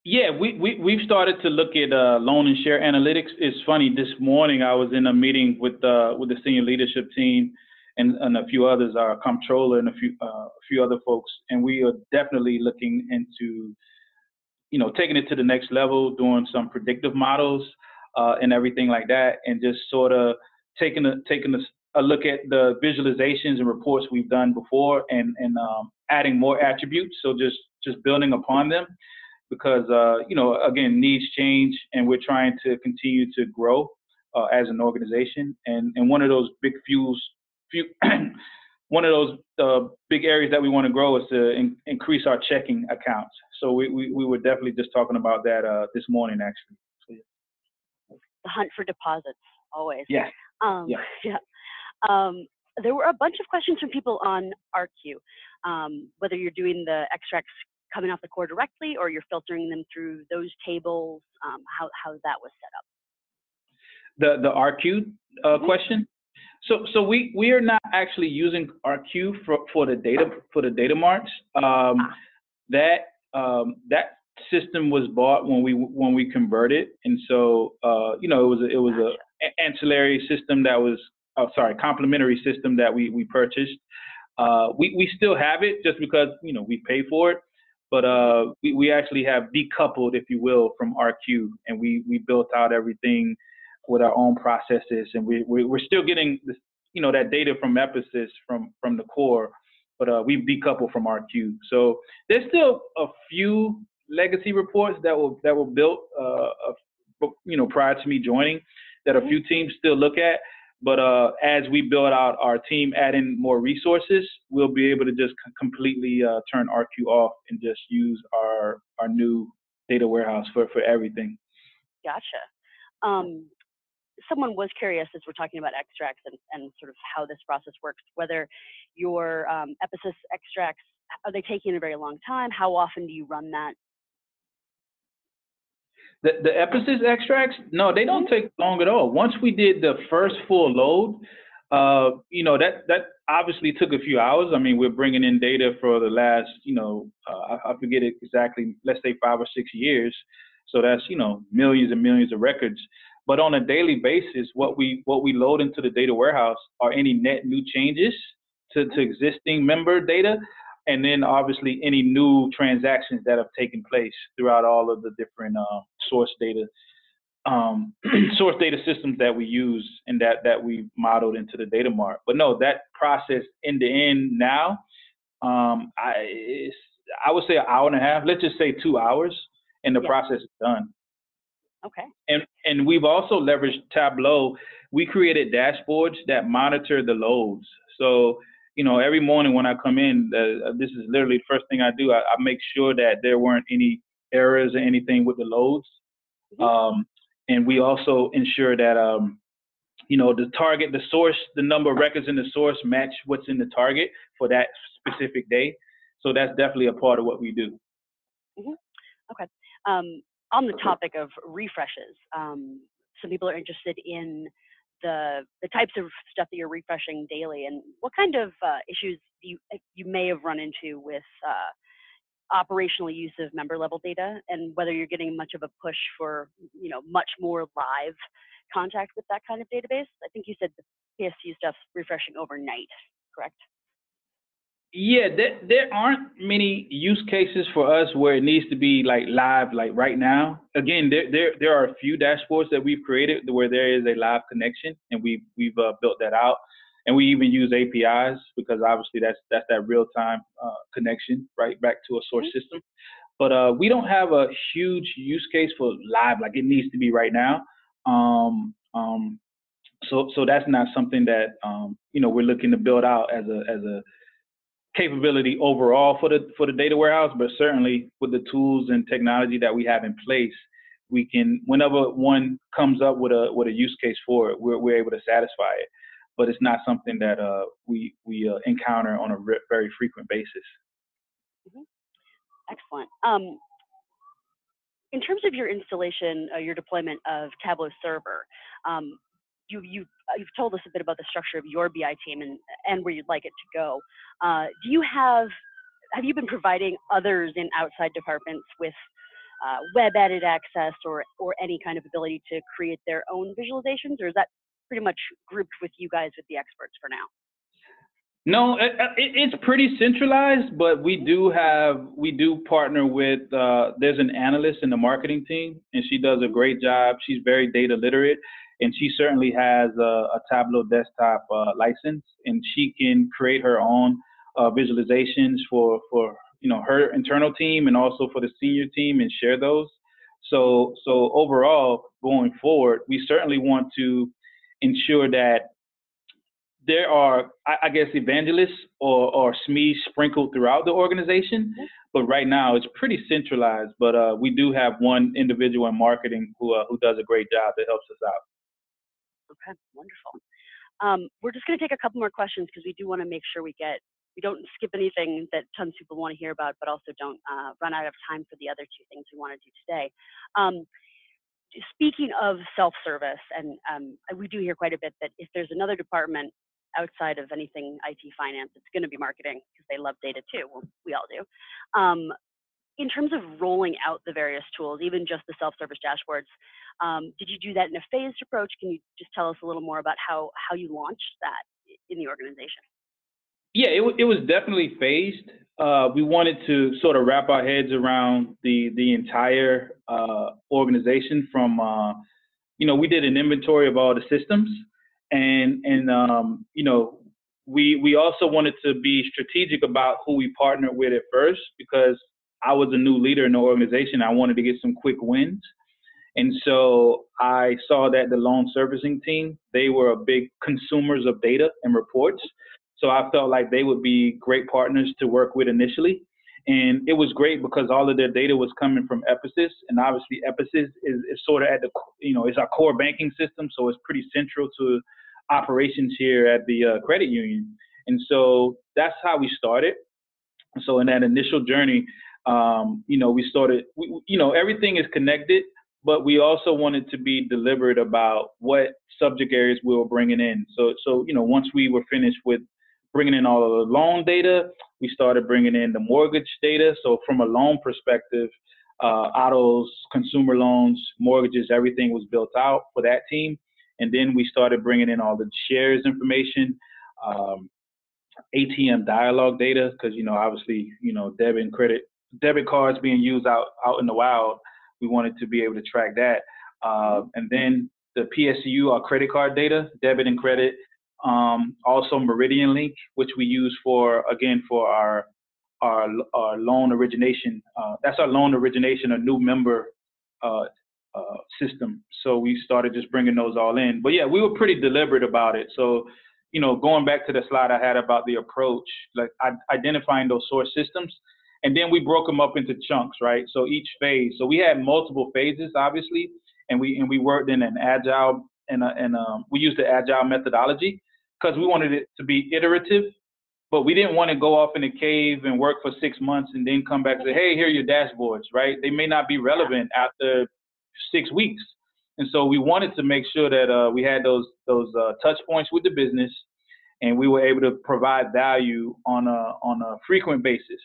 Yeah, we've started to look at loan and share analytics. It's funny, this morning I was in a meeting with the senior leadership team and a few others, our comptroller and a few other folks, and we are definitely looking into taking it to the next level, doing some predictive models and everything like that, and just sort of taking a look at the visualizations and reports we've done before, and adding more attributes. So just building upon them, because again, needs change, and we're trying to continue to grow as an organization. And one of those big one of those big areas that we want to grow is to increase our checking accounts. So we were definitely just talking about that this morning, actually. So, yeah. The hunt for deposits, always. Yeah. Yeah. Yeah. There were a bunch of questions from people on RQ, whether you're doing the extracts coming off the core directly or you're filtering them through those tables, how that was set The up. RQ question. So we are not actually using RQ for the data marts. That system was bought when we converted, and so it was a ancillary system that was complementary system that we purchased. We still have it just because we pay for it, but we actually have decoupled, if you will, from RQ, and we built out everything with our own processes, and we're still getting this, that data from Epicus from the core, but we've decoupled from RQ. So there's still a few legacy reports that were built, prior to me joining, that a few teams still look at. But as we build out our team, add in more resources, we'll be able to just completely turn RQ off and just use our new data warehouse for everything. Gotcha. Someone was curious, as we're talking about extracts and sort of how this process works, whether your Epicus extracts, are they taking a very long time? How often do you run that? The Epicus extracts, no, they don't take long at all. Once we did the first full load, that obviously took a few hours. I mean, we're bringing in data for the last, I forget it exactly, let's say 5 or 6 years. So that's, millions and millions of records. But on a daily basis, what we load into the data warehouse are any net new changes to existing member data, and then obviously any new transactions that have taken place throughout all of the different source data systems that we use and that we modeled into the data mart. But no, that process end to end now, I would say an hour and a half. Let's just say 2 hours, and the process is done. Okay. And we've also leveraged Tableau. We created dashboards that monitor the loads. So, every morning when I come in, this is literally the first thing I do. I make sure that there weren't any errors or anything with the loads. And we also ensure that, the target, the source, the number of records in the source match what's in the target for that specific day. So that's definitely a part of what we do. Okay. On the topic of refreshes, some people are interested in the types of stuff that you're refreshing daily, and what kind of issues you may have run into with operational use of member level data, and whether you're getting much of a push for much more live contact with that kind of database. I think you said the PSU stuff's refreshing overnight, correct? Yeah, there aren't many use cases for us where it needs to be like live, like right now. Again, there are a few dashboards that we've created where there is a live connection, and we've built that out. And we even use APIs because obviously that's that real-time connection right back to a source system. But we don't have a huge use case for live like it needs to be right now. Um, um, so that's not something that we're looking to build out as a capability overall for the data warehouse. But certainly with the tools and technology that we have in place, we can, whenever one comes up with a use case for it, we're able to satisfy it. But it's not something that we encounter on a very frequent basis. Mm-hmm. Excellent. In terms of your installation, your deployment of Tableau Server, you've told us a bit about the structure of your BI team and where you'd like it to go. Have you been providing others in outside departments with web edit access or any kind of ability to create their own visualizations, or is that pretty much grouped with you guys with the experts for now? No, it's pretty centralized, but we do partner with, there's an analyst in the marketing team, and she does a great job. She's very data literate, and she certainly has a Tableau desktop license, and she can create her own visualizations for her internal team and also for the senior team and share those. So overall, going forward, we certainly want to ensure that there are, I guess, evangelists or SMEs sprinkled throughout the organization, but right now it's pretty centralized. But we do have one individual in marketing who does a great job that helps us out. Okay, wonderful. We're just going to take a couple more questions because we do want to make sure we don't skip anything that tons of people want to hear about, but also don't run out of time for the other two things we want to do today. Speaking of self-service, and we do hear quite a bit that if there's another department outside of anything IT finance, it's going to be marketing because they love data too. Well, we all do. In terms of rolling out the various tools, even just the self-service dashboards, did you do that in a phased approach? Can you just tell us a little more about how you launched that in the organization? Yeah, it was definitely phased. We wanted to sort of wrap our heads around the entire organization from, we did an inventory of all the systems. And we also wanted to be strategic about who we partnered with at first, because I was a new leader in the organization. I wanted to get some quick wins. And so I saw that the loan servicing team, they were big consumers of data and reports. So I felt like they would be great partners to work with initially. And it was great because all of their data was coming from Epicus, and obviously Epicus is sort of at the, it's our core banking system, so it's pretty central to operations here at the credit union. And so that's how we started. So in that initial journey, we started, everything is connected, but we also wanted to be deliberate about what subject areas we were bringing in. So once we were finished with bringing in all of the loan data, we started bringing in the mortgage data. So from a loan perspective, autos, consumer loans, mortgages, everything was built out for that team. And then we started bringing in all the shares information, ATM dialogue data, because, obviously, debit and credit, debit cards being used out in the wild. We wanted to be able to track that. And then the PSU, our credit card data, debit and credit, also Meridian Link, which we use for our loan origination. That's our loan origination, a new member system. So we started just bringing those all in. But yeah, we were pretty deliberate about it. So, going back to the slide I had about the approach, like identifying those source systems, and then we broke them up into chunks, right? So each phase, so we had multiple phases, obviously, and we worked in an agile and we used the agile methodology because we wanted it to be iterative, but we didn't want to go off in a cave and work for 6 months and then come back and say, hey, here are your dashboards, right? They may not be relevant after 6 weeks. And so we wanted to make sure that we had those touch points with the business, and we were able to provide value on a frequent basis.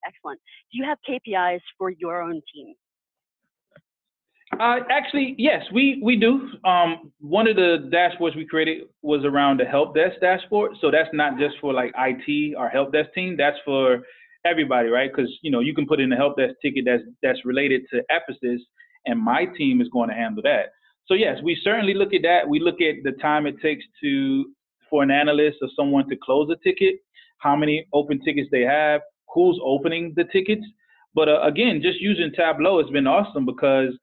Excellent. Do you have KPIs for your own team? Actually, yes, we do. One of the dashboards we created was around the help desk dashboard. So that's not just for like IT or help desk team. That's for everybody, right? Because you can put in a help desk ticket that's related to Epicus, and my team is going to handle that. So yes, we certainly look at that. We look at the time it takes for an analyst or someone to close a ticket, how many open tickets they have, who's opening the tickets. But again, just using Tableau has been awesome because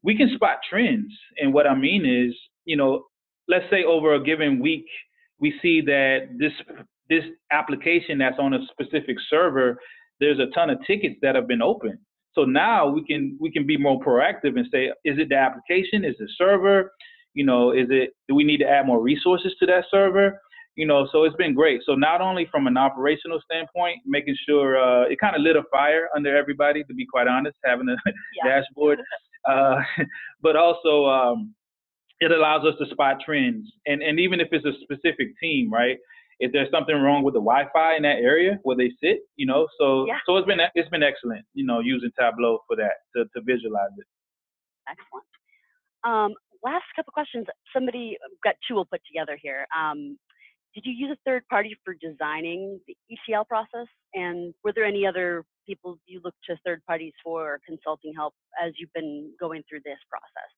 we can spot trends. And what I mean is, let's say over a given week, we see that this application that's on a specific server, there's a ton of tickets that have been opened. So now we can be more proactive and say, is it the application? Is it server? Do we need to add more resources to that server? So it's been great. So not only from an operational standpoint, making sure it kind of lit a fire under everybody, to be quite honest, having a dashboard, but also it allows us to spot trends. And even if it's a specific team, right? If there's something wrong with the Wi-Fi in that area where they sit, so it's been excellent, using Tableau for that to visualize it. Excellent. Last couple questions. Somebody got two we'll put together here. Did you use a third party for designing the ETL process? And were there any other people you looked to third parties for consulting help as you've been going through this process?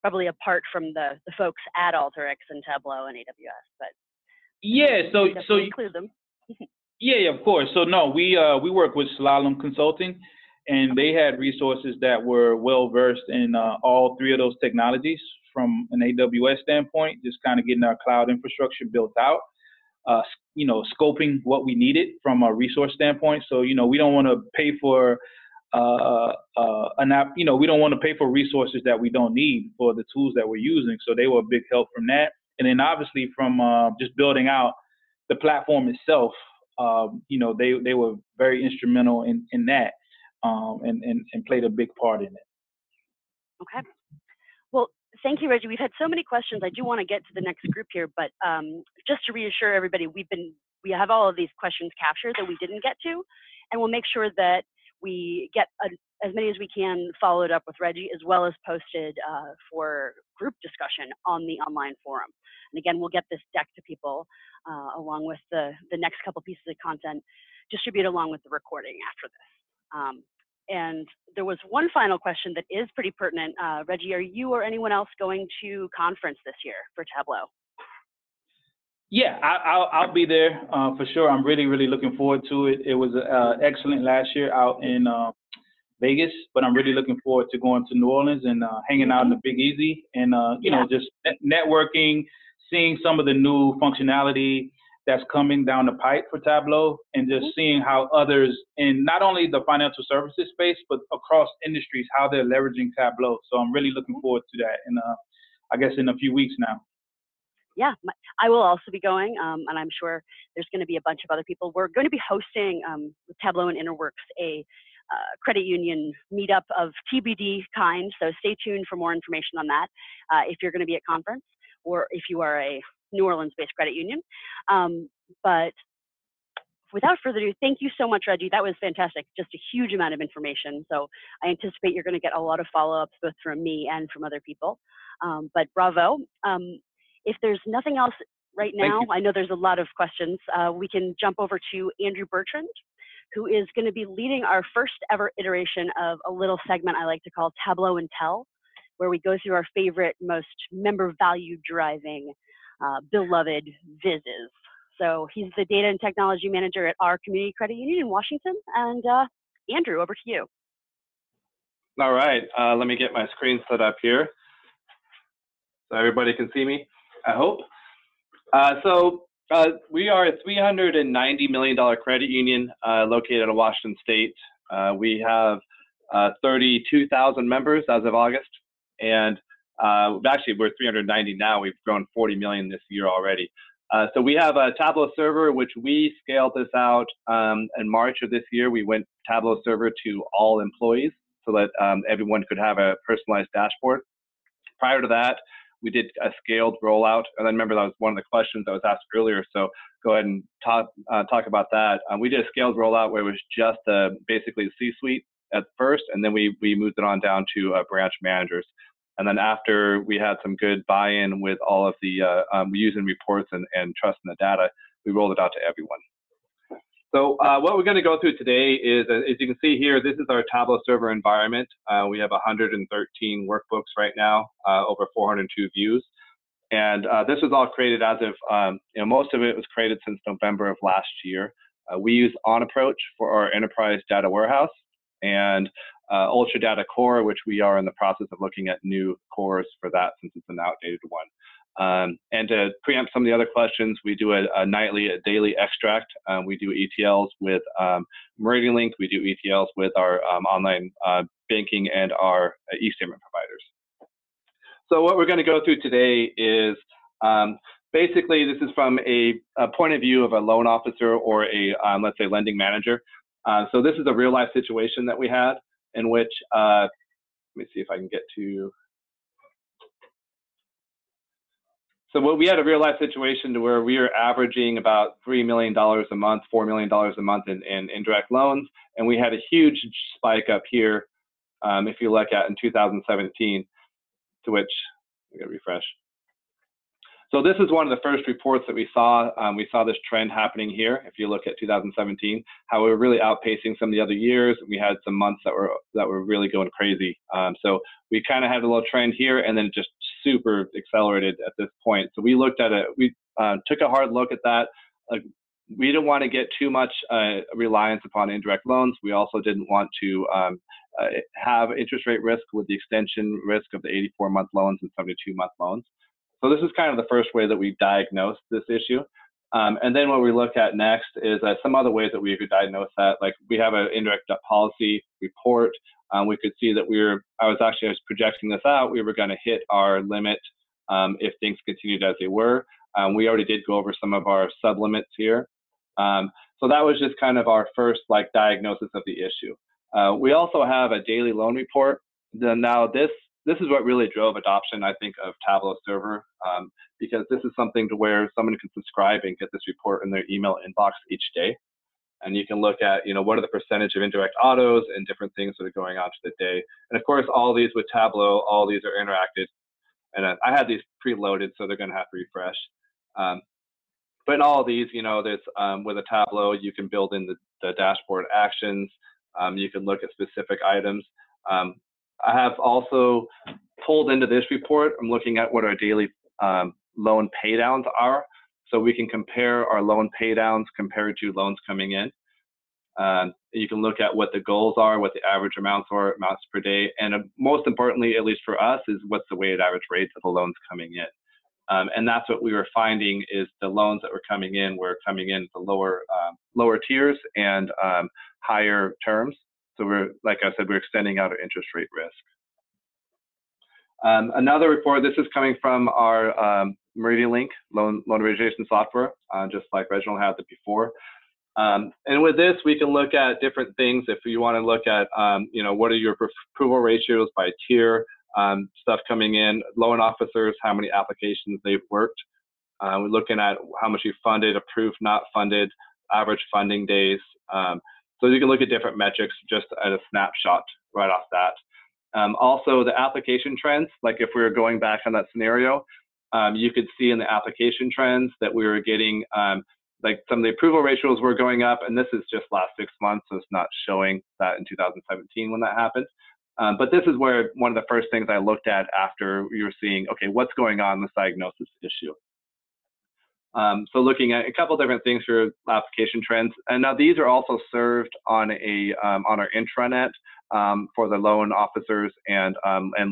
Probably apart from the folks at Alteryx and Tableau and AWS, but so include them. Yeah, of course. So no, we work with Slalom Consulting, and they had resources that were well versed in all three of those technologies from an AWS standpoint, just kind of getting our cloud infrastructure built out, scoping what we needed from a resource standpoint. So, we don't want to pay for an app, we don't want to pay for resources that we don't need for the tools that we're using. So they were a big help from that. And then obviously from just building out the platform itself, they were very instrumental in that and played a big part in it. Okay. Well, thank you, Reggie. We've had so many questions. I do want to get to the next group here, but just to reassure everybody, we have all of these questions captured that we didn't get to, and we'll make sure that we get as many as we can followed up with Reggie, as well as posted for group discussion on the online forum. And again, we'll get this deck to people along with the next couple pieces of content distributed along with the recording after this. And there was one final question that is pretty pertinent. Reggie, are you or anyone else going to conference this year for Tableau? Yeah, I'll be there for sure. I'm really, really looking forward to it. It was excellent last year out in Vegas, but I'm really looking forward to going to New Orleans and hanging out in the Big Easy and, just networking, seeing some of the new functionality that's coming down the pipe for Tableau, and just seeing how others in not only the financial services space, but across industries, how they're leveraging Tableau. So I'm really looking forward to that. And I guess in a few weeks now. Yeah, I will also be going, and I'm sure there's going to be a bunch of other people. We're going to be hosting with Tableau and Interworks a credit union meetup of TBD kind, so stay tuned for more information on that if you're going to be at conference or if you are a New Orleans-based credit union. But without further ado, thank you so much, Reggie. That was fantastic. Just a huge amount of information. So I anticipate you're going to get a lot of follow-ups both from me and from other people. But bravo. If there's nothing else right now, I know there's a lot of questions. We can jump over to Andrew Bertrand, who is going to be leading our first ever iteration of a little segment I like to call Tableau and Tell, where we go through our favorite, most member value driving, beloved vizzes. So he's the data and technology manager at our community credit union in Washington. And Andrew, over to you. All right, let me get my screen set up here so everybody can see me, I hope. We are a $390 million credit union located in Washington State. We have 32,000 members as of August, and actually we're 390 now. We've grown 40 million this year already. So we have a Tableau server, which we scaled this out in March of this year. We went Tableau server to all employees so that everyone could have a personalized dashboard. Prior to that, we did a scaled rollout, and I remember that was one of the questions that was asked earlier. So go ahead and talk about that. We did a scaled rollout where it was just basically the C-suite at first, and then we moved it on down to branch managers. And then after we had some good buy-in with all of the using reports and trusting the data, we rolled it out to everyone. So what we're going to go through today is, as you can see here, this is our Tableau server environment. We have 113 workbooks right now, over 402 views. And this was all created as of, most of it was created since November of last year. We use OnApproach for our enterprise data warehouse and Ultra Data Core, which we are in the process of looking at new cores for that since it's an outdated one. And to preempt some of the other questions, we do a daily extract. We do ETLs with Meridian Link. We do ETLs with our online banking and our e-statement providers. So what we're going to go through today is basically this is from a point of view of a loan officer or a, let's say, lending manager. So this is a real life situation that we had in which, let me see if I can get to. So we had a real life situation to where we were averaging about $3 million a month, $4 million a month in indirect loans. And we had a huge spike up here, if you look at in 2017, to which, we gotta refresh. So this is one of the first reports that we saw. We saw this trend happening here. If you look at 2017, how we were really outpacing some of the other years. We had some months that were really going crazy. So we kind of had a little trend here, and then it just super accelerated at this point. So we looked at it. We took a hard look at that. We didn't want to get too much reliance upon indirect loans. We also didn't want to have interest rate risk with the extension risk of the 84-month loans and 72-month loans. So this is kind of the first way that we diagnosed this issue. And then what we look at next is some other ways that we could diagnose that. Like we have an indirect policy report. We could see that I was projecting this out. We were going to hit our limit if things continued as they were. We already did go over some of our sublimits here. So that was just kind of our first diagnosis of the issue. We also have a daily loan report. Now this is what really drove adoption, I think, of Tableau Server, because this is something to where someone can subscribe and get this report in their email inbox each day. And you can look at, what are the percentage of indirect autos and different things that are going on to the day. And of course, all these with Tableau, all these are interacted. And I had these preloaded, so they're going to have to refresh. But in all of these, there's with a Tableau, you can build in the dashboard actions. You can look at specific items. I have also pulled into this report, I'm looking at what our daily loan paydowns are. So we can compare our loan paydowns compared to loans coming in. You can look at what the goals are, what the average amounts are, amounts per day. And most importantly, at least for us, is what's the weighted average rates of the loans coming in. And that's what we were finding is the loans that were coming in the lower tiers and higher terms. So like I said, we're extending out our interest rate risk. Another report, this is coming from our Meridian Link loan origination software, just like Reginald had it before. And with this, we can look at different things. If you want to look at, what are your approval ratios by tier, stuff coming in, loan officers, how many applications they've worked. We're looking at how much you funded, approved, not funded, average funding days. So you can look at different metrics just at a snapshot right off that. Also, the application trends, like if we were going back on that scenario, you could see in the application trends that we were getting, like some of the approval ratios were going up, and this is just last 6 months, so it's not showing that in 2017 when that happened. But this is where one of the first things I looked at after we were seeing, okay, what's going on in this diagnosis issue? So looking at a couple different things for application trends, and now these are also served on our intranet for the loan officers and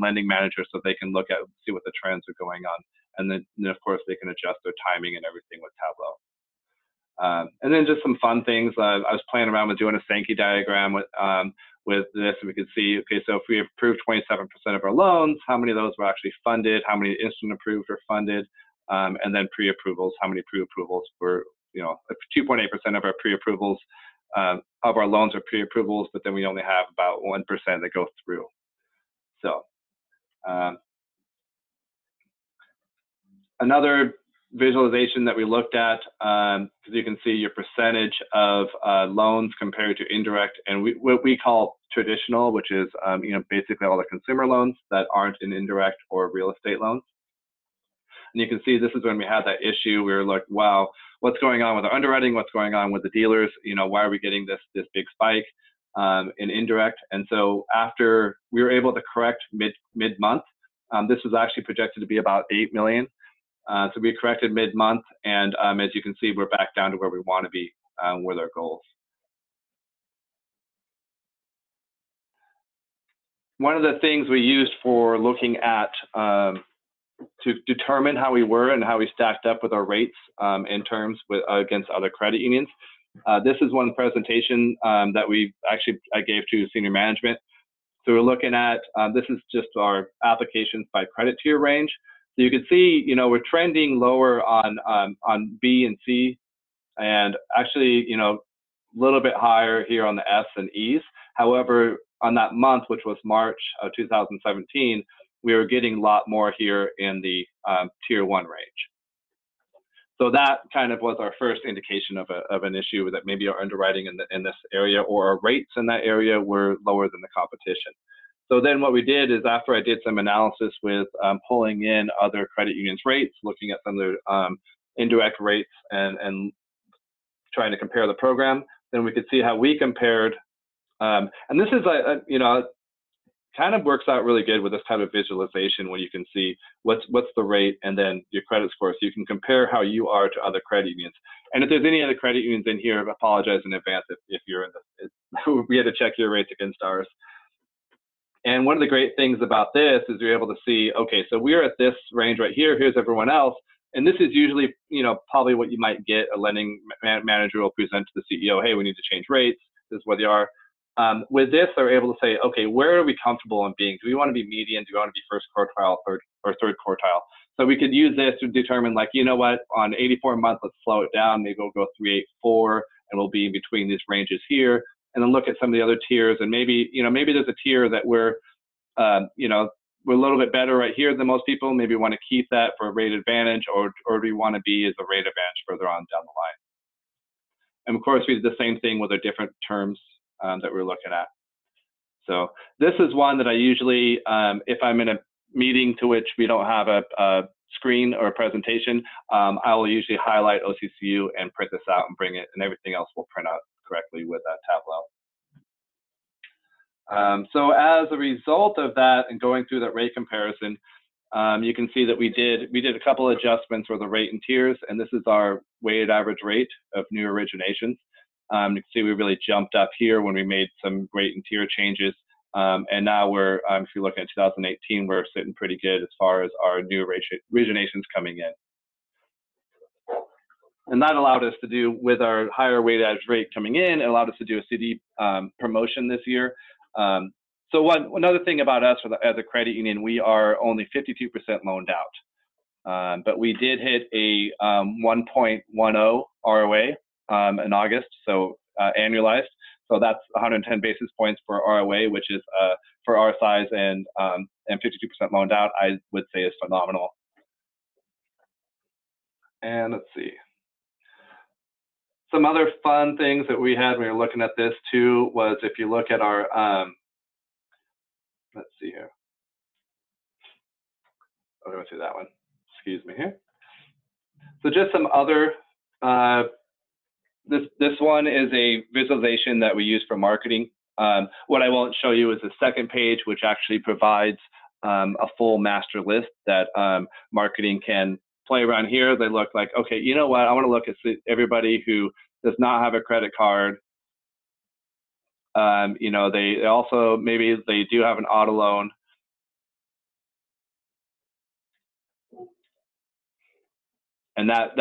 lending managers, so they can look at see what the trends are going on, and then of course they can adjust their timing and everything with Tableau. And then just some fun things. I was playing around with doing a Sankey diagram with this, and we could see, okay, so if we approved 27% of our loans, how many of those were actually funded? How many instant approved or funded? And then pre-approvals, how many pre-approvals were, 2.8% of our pre-approvals of our loans are pre-approvals, but then we only have about 1% that go through. So another visualization that we looked at, because you can see your percentage of loans compared to indirect, and what we call traditional, which is basically all the consumer loans that aren't in indirect or real estate loans. And you can see this is when we had that issue. We were like, wow, what's going on with our underwriting, what's going on with the dealers, why are we getting this big spike in indirect? And so after we were able to correct mid-month, this was actually projected to be about 8 million. So we corrected mid-month, and as you can see, we're back down to where we want to be with our goals. One of the things we used for looking at to determine how we were and how we stacked up with our rates in terms against other credit unions. This is one presentation that I gave to senior management. So we're looking at, this is just our applications by credit tier range. So you can see, we're trending lower on B and C, and actually, a little bit higher here on the S and E's. However, on that month, which was March of 2017, we were getting a lot more here in the tier 1 range. So that kind of was our first indication of an issue, that maybe our underwriting in this area or our rates in that area were lower than the competition. So then what we did is, after I did some analysis with pulling in other credit unions' rates, looking at some of their indirect rates and trying to compare the program, then we could see how we compared. And this is, kind of works out really good with this type of visualization, when you can see what's the rate and then your credit score, so you can compare how you are to other credit unions. And if there's any other credit unions in here, I apologize in advance if you're in this. We had to check your rates against ours. And one of the great things about this is you're able to see, okay, so we're at this range right here, here's everyone else. And this is usually, probably what you might get a lending manager will present to the CEO, hey, we need to change rates, this is where they are. With this, they're able to say, okay, where are we comfortable in being? Do we want to be median? Do we want to be first quartile, third quartile? So we could use this to determine, like, you know what, on 84 months, let's slow it down. Maybe we'll go 384, and we'll be in between these ranges here. And then look at some of the other tiers, and maybe, maybe there's a tier that we're a little bit better right here than most people. Maybe we want to keep that for a rate advantage, or do we want to be as a rate advantage further on down the line? And of course, we did the same thing with our different terms that we're looking at. So this is one that I usually, if I'm in a meeting to which we don't have a screen or a presentation, I'll usually highlight OCCU and print this out and bring it, and everything else will print out correctly with Tableau. So as a result of that and going through that rate comparison, you can see that we did a couple of adjustments for the rate and tiers, and this is our weighted average rate of new originations. You can see we really jumped up here when we made some rate and tier changes, and now we're, if you look at 2018, we're sitting pretty good as far as our new originations coming in. And that allowed us to do, with our higher weighted average rate coming in, it allowed us to do a CD promotion this year. So another thing about us as a credit union, we are only 52% loaned out. But we did hit a 1.10 ROA in August, so annualized. So that's 110 basis points for ROA, which is for our size and 52% loaned out, I would say is phenomenal. And let's see. Some other fun things that we had when we were looking at this too was, if you look at our, let's see here. Oh, we went through that one. Excuse me here. So just some other, this one is a visualization that we use for marketing. What I won't show you is the second page, which actually provides a full master list that marketing can play around here. They look like, okay, you know what? I want to look at everybody who does not have a credit card. They also, maybe they do have an auto loan. And that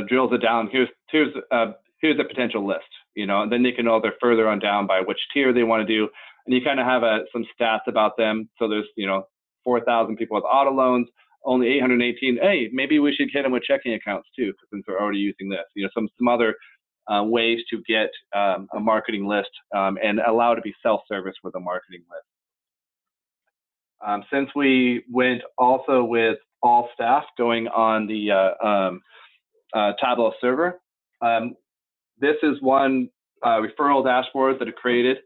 drills it down. Here's a potential list, and then they can know they're further on down by which tier they want to do. And you kind of have some stats about them. So there's 4,000 people with auto loans, only 818. Hey, maybe we should hit them with checking accounts too, since they're already using this. Some other ways to get a marketing list and allow to be self-service with a marketing list. Since we went also with all staff going on the Tableau server, this is one referral dashboard that I created.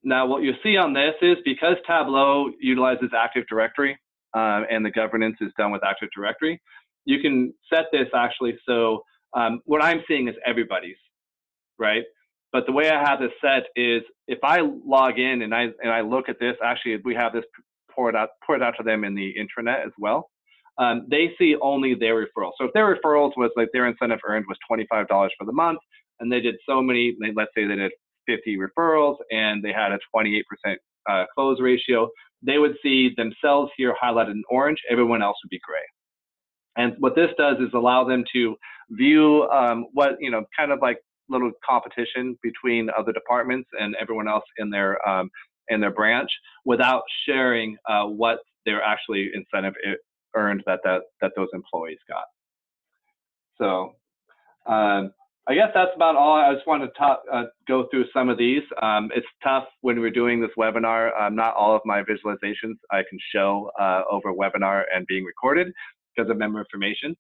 Now, what you see on this is, because Tableau utilizes Active Directory and the governance is done with Active Directory, you can set this actually so What I'm seeing is everybody's, right? But the way I have this set is if I log in and I look at this, actually we have this poured out to them in the intranet as well. They see only their referrals. So if their referrals was like their incentive earned was $25 for the month, and they did so many, let's say they did 50 referrals and they had a 28% close ratio, they would see themselves here highlighted in orange, everyone else would be gray. And what this does is allow them to view what, kind of like little competition between other departments and everyone else in their branch without sharing what their actually incentive earned that those employees got. So I guess that's about all. I just wanted to go through some of these. It's tough when we're doing this webinar. Not all of my visualizations I can show over webinar and being recorded because of member information.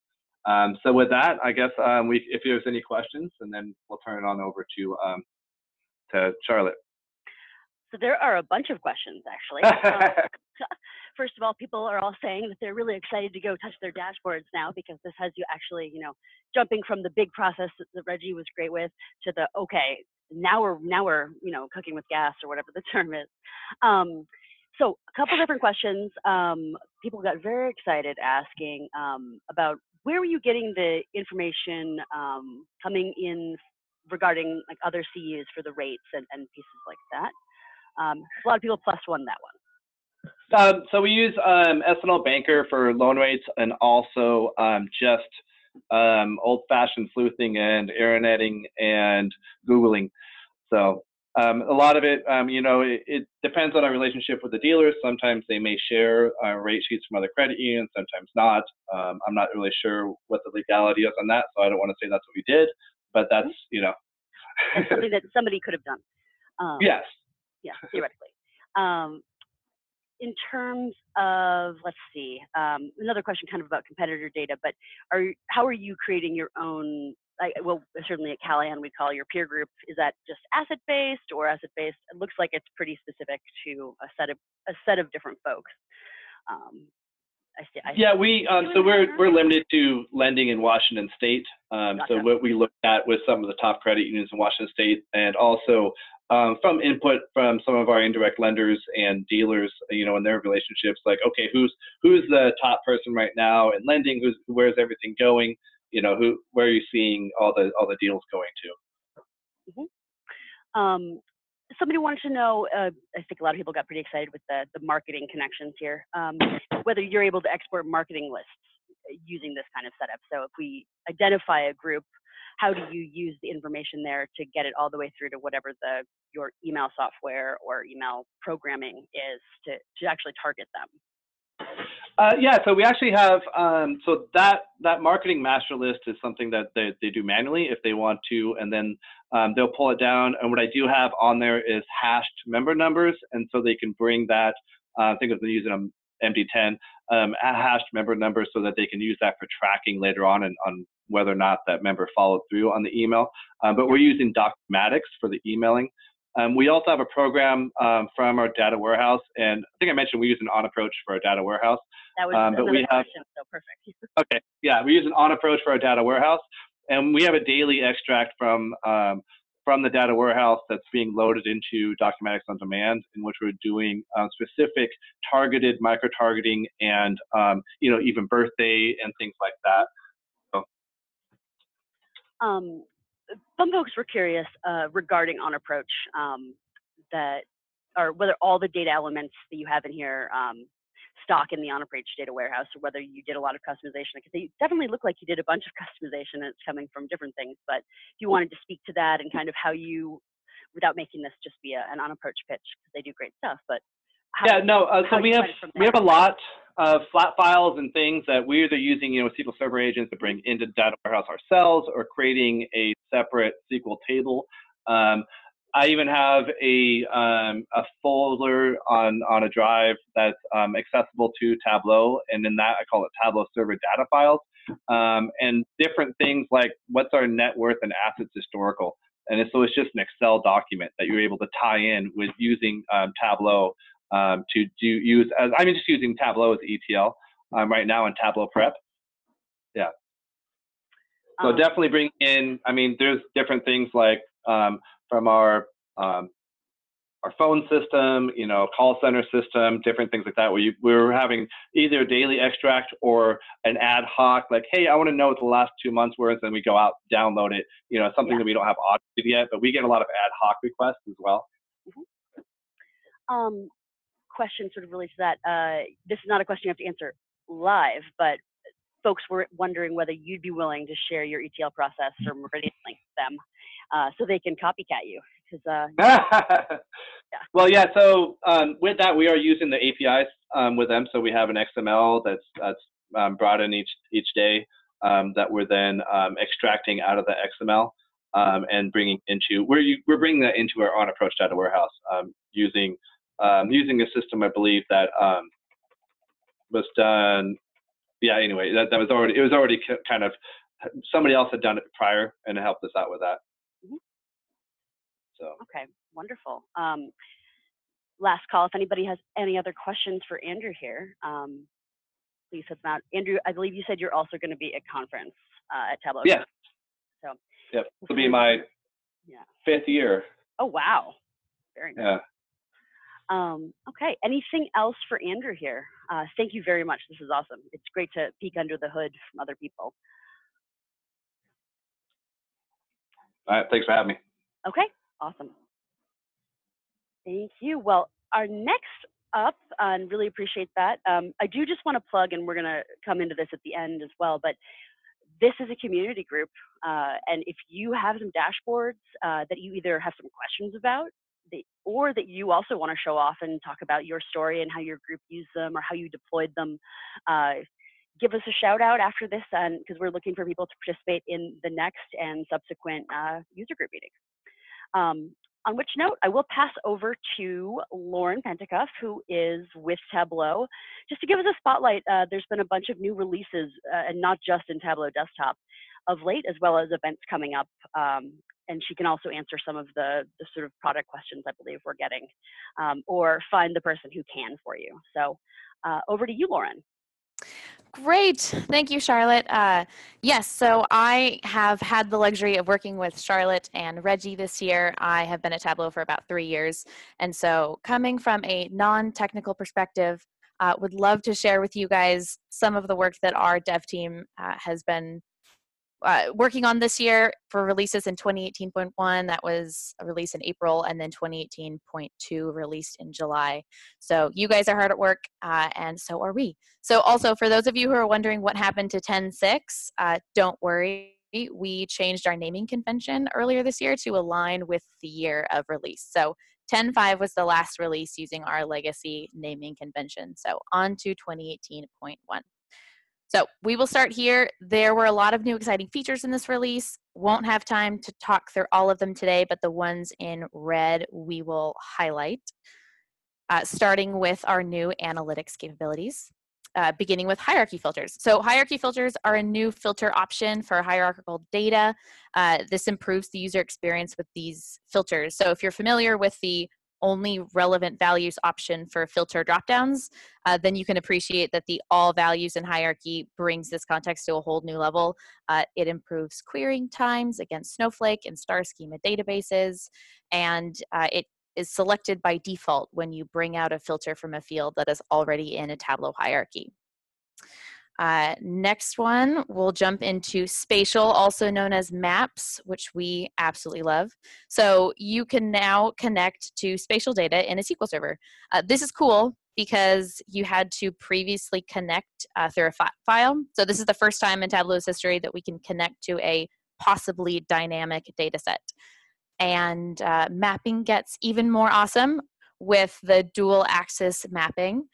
So with that, I guess if there's any questions, and then we'll turn it on over to Charlotte. So there are a bunch of questions, actually. First of all, people are all saying that they're really excited to go touch their dashboards now because this has you actually, jumping from the big process that Reggie was great with to the, okay, now we're cooking with gas or whatever the term is. So a couple different questions. People got very excited asking about where were you getting the information coming in regarding like other CUs for the rates and pieces like that. A lot of people +1 that one. So we use S&L Banker for loan rates and also just old-fashioned sleuthing and internetting and Googling. So a lot of it, it depends on our relationship with the dealers. Sometimes they may share rate sheets from other credit unions, sometimes not. I'm not really sure what the legality is on that, so I don't want to say that's what we did, but that's, That's something that somebody could have done. Yes. Yeah, theoretically. In terms of, let's see, another question kind of about competitor data, but how are you creating your own, well, certainly at Callahan we call your peer group, is that just asset-based or asset-based? It looks like it's pretty specific to a set of different folks. Yeah, so we're limited to lending in Washington State. Gotcha. So what we looked at with some of the top credit unions in Washington State, and also from input from some of our indirect lenders and dealers, in their relationships, like, okay, who's the top person right now in lending? Where's everything going? Where are you seeing all the deals going to? Mm-hmm. Somebody wanted to know, I think a lot of people got pretty excited with the marketing connections here, whether you're able to export marketing lists using this kind of setup. So if we identify a group, how do you use the information there to get it all the way through to whatever your email software or email programming is to actually target them? Yeah, so we actually have, so that marketing master list is something that they do manually if they want to, and then they'll pull it down. And what I do have on there is hashed member numbers, and so they can bring that, I think of them using an MD10, a hashed member number so that they can use that for tracking later on and on whether or not that member followed through on the email. But we're using Documatics for the emailing. We also have a program from our data warehouse, and I think I mentioned we use an on-approach for our data warehouse. That was another question, so perfect. Okay, yeah, we use an on-approach for our data warehouse, and we have a daily extract from the data warehouse that's being loaded into Documatics on Demand, in which we're doing specific targeted micro-targeting and even birthday and things like that. So. Some folks were curious regarding on-approach, or whether all the data elements that you have in here stock in the on-approach data warehouse, or whether you did a lot of customization, because they definitely look like you did a bunch of customization and it's coming from different things. But if you wanted to speak to that and kind of how you, without making this just be an on-approach pitch, because they do great stuff, but so we have a lot of flat files and things that we're either using, SQL Server agents to bring into data warehouse ourselves, or creating a separate SQL table. I even have a folder on a drive that's accessible to Tableau, and in that I call it Tableau Server Data Files, and different things like what's our net worth and assets historical. And so it's just an Excel document that you're able to tie in with using Tableau I'm just using Tableau as ETL right now in Tableau Prep. Yeah. So definitely bring in, I mean, there's different things like from our phone system, you know, call center system, different things like that, where we're having either a daily extract or an ad hoc, like, hey, I want to know what the last 2 months were, and then we go out, download it, you know, something that we don't have automated yet, but we get a lot of ad hoc requests as well. Question sort of relates to that. This is not a question you have to answer live, but folks were wondering whether you'd be willing to share your ETL process or Meridian link to them so they can copycat you. Well, yeah, so with that, we are using the APIs with them. So we have an XML that's brought in each day that we're then extracting out of the XML and bringing into, we're bringing that into our on approach data warehouse using a system, I believe, that was done. Yeah, anyway, it was already kind of, somebody else had done it prior and it helped us out with that. So. Okay, wonderful. Last call. If anybody has any other questions for Andrew here, please hit them out. Andrew, I believe you said you're also going to be at conference at Tableau. Yeah. So. Yep. This will be my 5th year. Oh wow. Very nice. Yeah. Okay. Anything else for Andrew here? Thank you very much. This is awesome. It's great to peek under the hood from other people. All right. Thanks for having me. Okay. Awesome. Thank you. Well, our next up, and really appreciate that. I do just want to plug, and we're going to come into this at the end as well, but this is a community group. And if you have some dashboards that you either have some questions about, or that you also want to show off and talk about your story and how your group used them or how you deployed them, give us a shout out after this, because we're looking for people to participate in the next and subsequent user group meetings. On which note, I will pass over to Lauren Pentikoff, who is with Tableau, just to give us a spotlight. There's been a bunch of new releases, and not just in Tableau Desktop of late, as well as events coming up. And she can also answer some of the sort of product questions I believe we're getting, or find the person who can for you. So over to you, Lauren. Great. Thank you, Charlotte. Yes, so I have had the luxury of working with Charlotte and Reggie this year. I have been at Tableau for about 3 years. And so coming from a non-technical perspective, would love to share with you guys some of the work that our dev team has been working on this year for releases in 2018.1. That was a release in April, and then 2018.2 released in July. So you guys are hard at work, and so are we. So also, for those of you who are wondering what happened to 10.6, don't worry. We changed our naming convention earlier this year to align with the year of release. So 10.5 was the last release using our legacy naming convention. So on to 2018.1. So we will start here. There were a lot of new exciting features in this release. Won't have time to talk through all of them today, but the ones in red we will highlight, starting with our new analytics capabilities, beginning with hierarchy filters. So hierarchy filters are a new filter option for hierarchical data. This improves the user experience with these filters. So if you're familiar with the only relevant values option for filter dropdowns, then you can appreciate that the all values in hierarchy brings this context to a whole new level. It improves querying times against Snowflake and star schema databases, and it is selected by default when you bring out a filter from a field that is already in a Tableau hierarchy. Next one, we'll jump into spatial, also known as maps, which we absolutely love. So you can now connect to spatial data in a SQL Server. This is cool because you had to previously connect through a file. So this is the first time in Tableau's history that we can connect to a possibly dynamic data set. And mapping gets even more awesome with the dual axis mapping.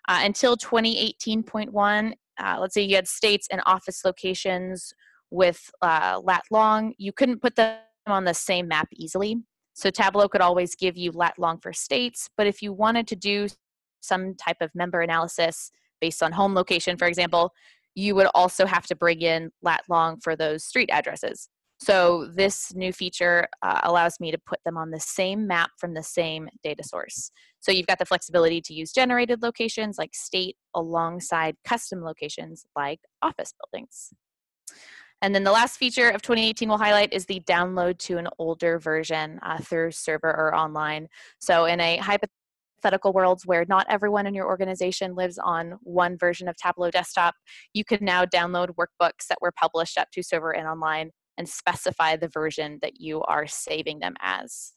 Until 2018.1, let's say you had states and office locations with lat long, you couldn't put them on the same map easily. So Tableau could always give you lat long for states, but if you wanted to do some type of member analysis based on home location, for example, you would also have to bring in lat long for those street addresses. So this new feature allows me to put them on the same map from the same data source. So you've got the flexibility to use generated locations like state alongside custom locations like office buildings. And then the last feature of 2018 we'll highlight is the download to an older version through server or online. So in a hypothetical world where not everyone in your organization lives on one version of Tableau Desktop, you can now download workbooks that were published up to server and online and specify the version that you are saving them as.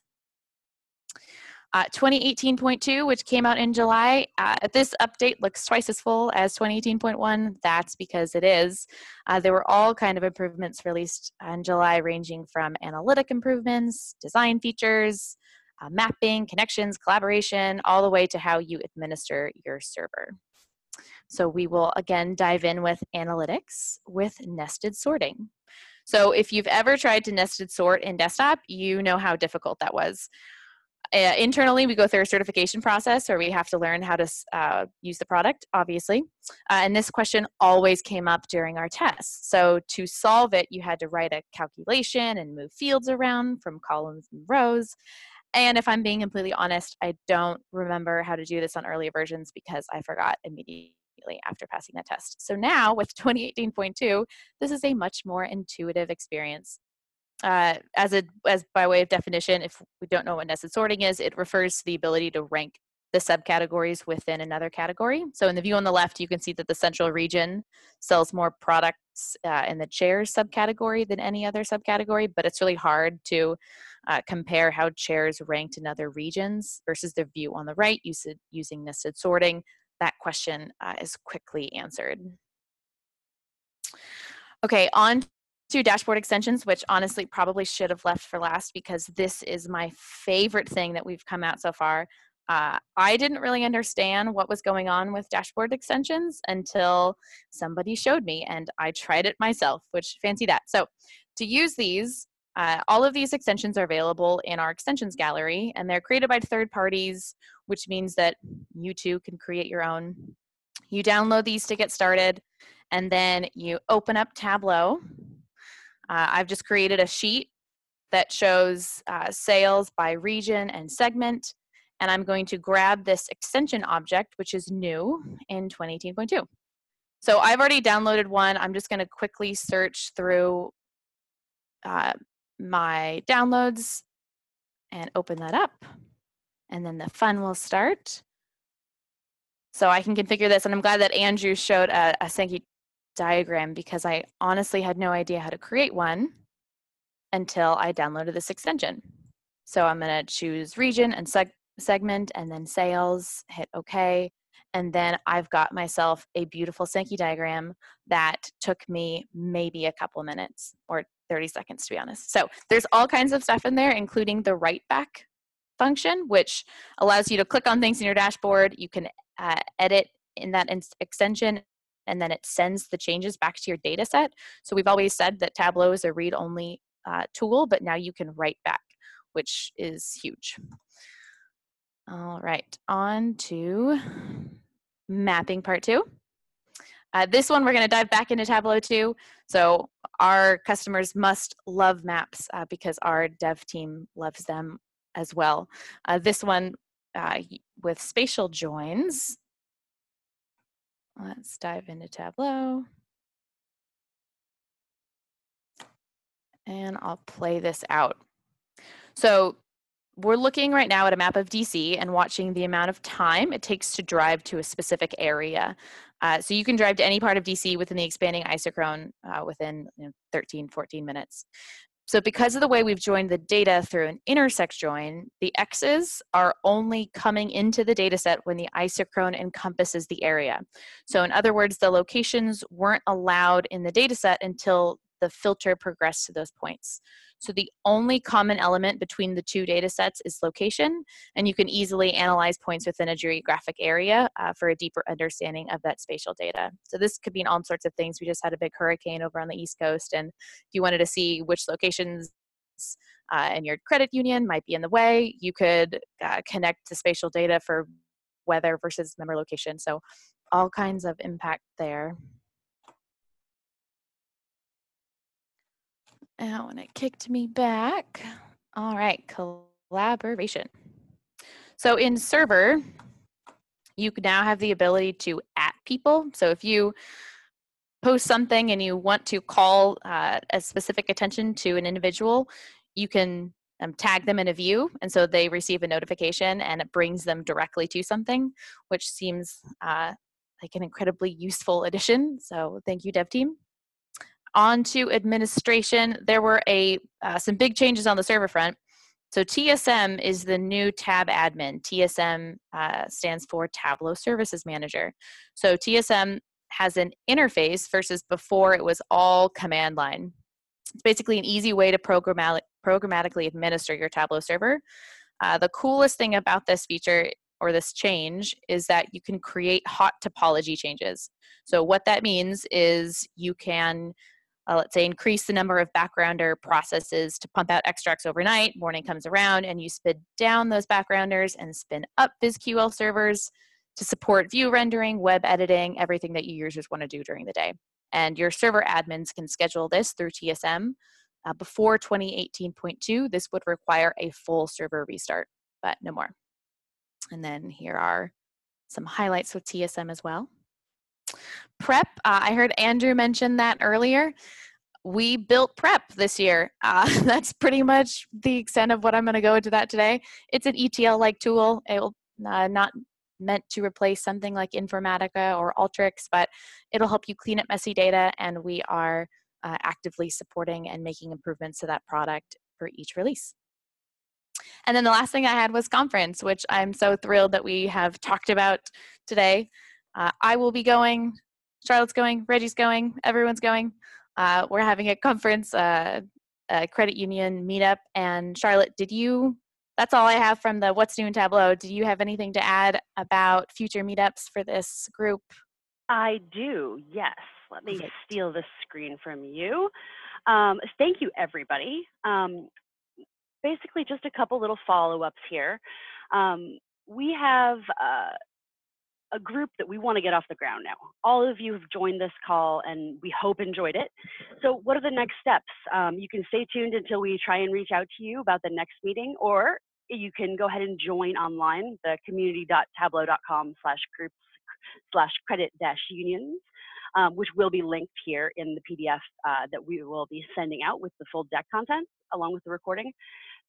2018.2, which came out in July, this update looks twice as full as 2018.1. That's because it is. There were all kind of improvements released in July, ranging from analytic improvements, design features, mapping, connections, collaboration, all the way to how you administer your server. So we will again dive in with analytics with nested sorting. So if you've ever tried to nested sort in desktop, you know how difficult that was. Internally, we go through a certification process where we have to learn how to use the product, obviously. And this question always came up during our tests. So to solve it, you had to write a calculation and move fields around from columns and rows. And if I'm being completely honest, I don't remember how to do this on earlier versions because I forgot immediately after passing that test. So now with 2018.2, this is a much more intuitive experience. As by way of definition, if we don't know what nested sorting is, it refers to the ability to rank the subcategories within another category. So in the view on the left, you can see that the central region sells more products in the chairs subcategory than any other subcategory, but it's really hard to compare how chairs ranked in other regions versus the view on the right using nested sorting. That question is quickly answered. Okay, on to dashboard extensions, which honestly probably should have left for last because this is my favorite thing that we've come out so far. I didn't really understand what was going on with dashboard extensions until somebody showed me and I tried it myself, which fancy that. So to use these, all of these extensions are available in our extensions gallery and they're created by third parties, which means that you too can create your own. You download these to get started and then you open up Tableau. I've just created a sheet that shows sales by region and segment, and I'm going to grab this extension object, which is new in 2018.2. So I've already downloaded one. I'm just going to quickly search through my downloads and open that up, and then the fun will start. So I can configure this, and I'm glad that Andrew showed a Sankey diagram because I honestly had no idea how to create one until I downloaded this extension. So I'm going to choose region and segment and then sales, hit OK. And then I've got myself a beautiful Sankey diagram that took me maybe a couple of minutes or 30 seconds, to be honest. So there's all kinds of stuff in there, including the write back function, which allows you to click on things in your dashboard. You can edit in that extension, and then it sends the changes back to your data set. So we've always said that Tableau is a read-only tool, but now you can write back, which is huge. All right, on to mapping part 2. This one, we're going to dive back into Tableau too. So our customers must love maps because our dev team loves them as well. This one with spatial joins. Let's dive into Tableau. And I'll play this out. So we're looking right now at a map of DC and watching the amount of time it takes to drive to a specific area. So you can drive to any part of DC within the expanding isochrone within 13, 14 minutes. So because of the way we've joined the data through an intersect join, the X's are only coming into the data set when the isochrone encompasses the area. So in other words, the locations weren't allowed in the data set until the filter progressed to those points. So the only common element between the two data sets is location, and you can easily analyze points within a geographic area for a deeper understanding of that spatial data. So this could mean all sorts of things. We just had a big hurricane over on the East Coast, and if you wanted to see which locations in your credit union might be in the way, you could connect to spatial data for weather versus member location. So all kinds of impact there. And when it kicked me back, all right, collaboration. So in server, you now have the ability to @people. So if you post something and you want to call a specific attention to an individual, you can tag them in a view, and so they receive a notification and it brings them directly to something, which seems like an incredibly useful addition. So thank you, dev team. On to administration. There were some big changes on the server front. So TSM is the new tab admin. TSM stands for Tableau Services Manager. So TSM has an interface versus before it was all command line. It's basically an easy way to programmatically administer your Tableau server. The coolest thing about this feature or this change is that you can create hot topology changes. So what that means is you can let's say increase the number of backgrounder processes to pump out extracts overnight. Morning comes around and you spin down those backgrounders and spin up BizQL servers to support view rendering, web editing, everything that your users want to do during the day. And your server admins can schedule this through TSM. Before 2018.2, this would require a full server restart, but no more. And then here are some highlights with TSM as well. Prep, I heard Andrew mention that earlier. We built Prep this year. That's pretty much the extent of what I'm going to go into that today. It's an ETL-like tool. It will not meant to replace something like Informatica or Alteryx, but it'll help you clean up messy data, and we are actively supporting and making improvements to that product for each release. And then the last thing I had was conference, which I'm so thrilled that we have talked about today. I will be going, Charlotte's going, Reggie's going, everyone's going. We're having a conference, a credit union meetup. And Charlotte, that's all I have from the What's New in Tableau. Do you have anything to add about future meetups for this group? I do, yes. Let me steal the screen from you. Thank you, everybody. Basically, just a couple little follow-ups here. We have a group that we want to get off the ground now. All of you have joined this call and we hope enjoyed it. So what are the next steps? You can stay tuned until we try and reach out to you about the next meeting, or you can go ahead and join online, the community.tableau.com/groups/credit-unions, which will be linked here in the PDF that we will be sending out with the full deck content along with the recording.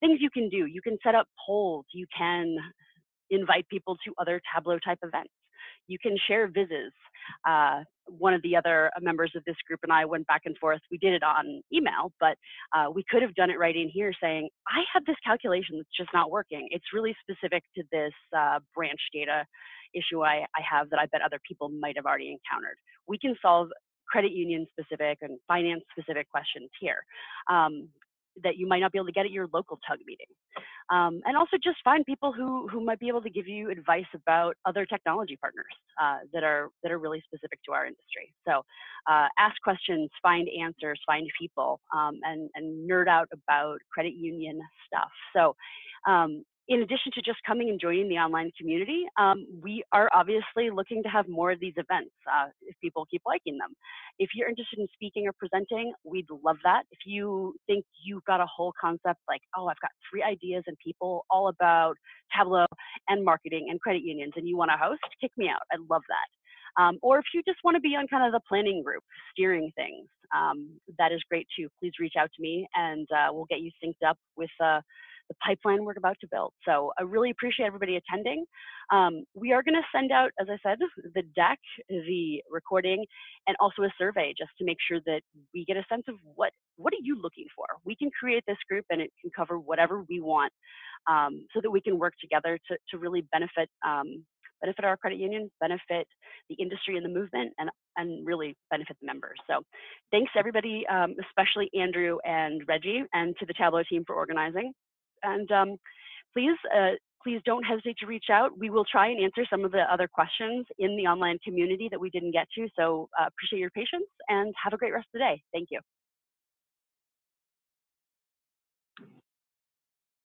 Things you can do, you can set up polls, you can invite people to other Tableau type events. You can share vizzes. One of the other members of this group and I went back and forth. We did it on email, but we could have done it right in here saying, I have this calculation that's just not working. It's really specific to this branch data issue I have that I bet other people might have already encountered. We can solve credit union specific and finance specific questions here that you might not be able to get at your local TUG meeting. And also just find people who might be able to give you advice about other technology partners that are really specific to our industry. So ask questions, find answers, find people, and nerd out about credit union stuff. So in addition to just coming and joining the online community, we are obviously looking to have more of these events if people keep liking them. If you're interested in speaking or presenting, we'd love that. If you think you've got a whole concept like, oh, I've got 3 ideas and people all about Tableau and marketing and credit unions and you want to host, kick me out. I'd love that. Or if you just want to be on kind of the planning group, steering things, that is great too. Please reach out to me and we'll get you synced up with the pipeline we're about to build. So I really appreciate everybody attending. We are going to send out, as I said, the deck, the recording, and also a survey just to make sure that we get a sense of what are you looking for. We can create this group and it can cover whatever we want so that we can work together to really benefit our credit union, benefit the industry and the movement, and really benefit the members. So thanks everybody, especially Andrew and Reggie, and to the Tableau team for organizing. And please don't hesitate to reach out. We will try and answer some of the other questions in the online community that we didn't get to. So appreciate your patience and have a great rest of the day. Thank you.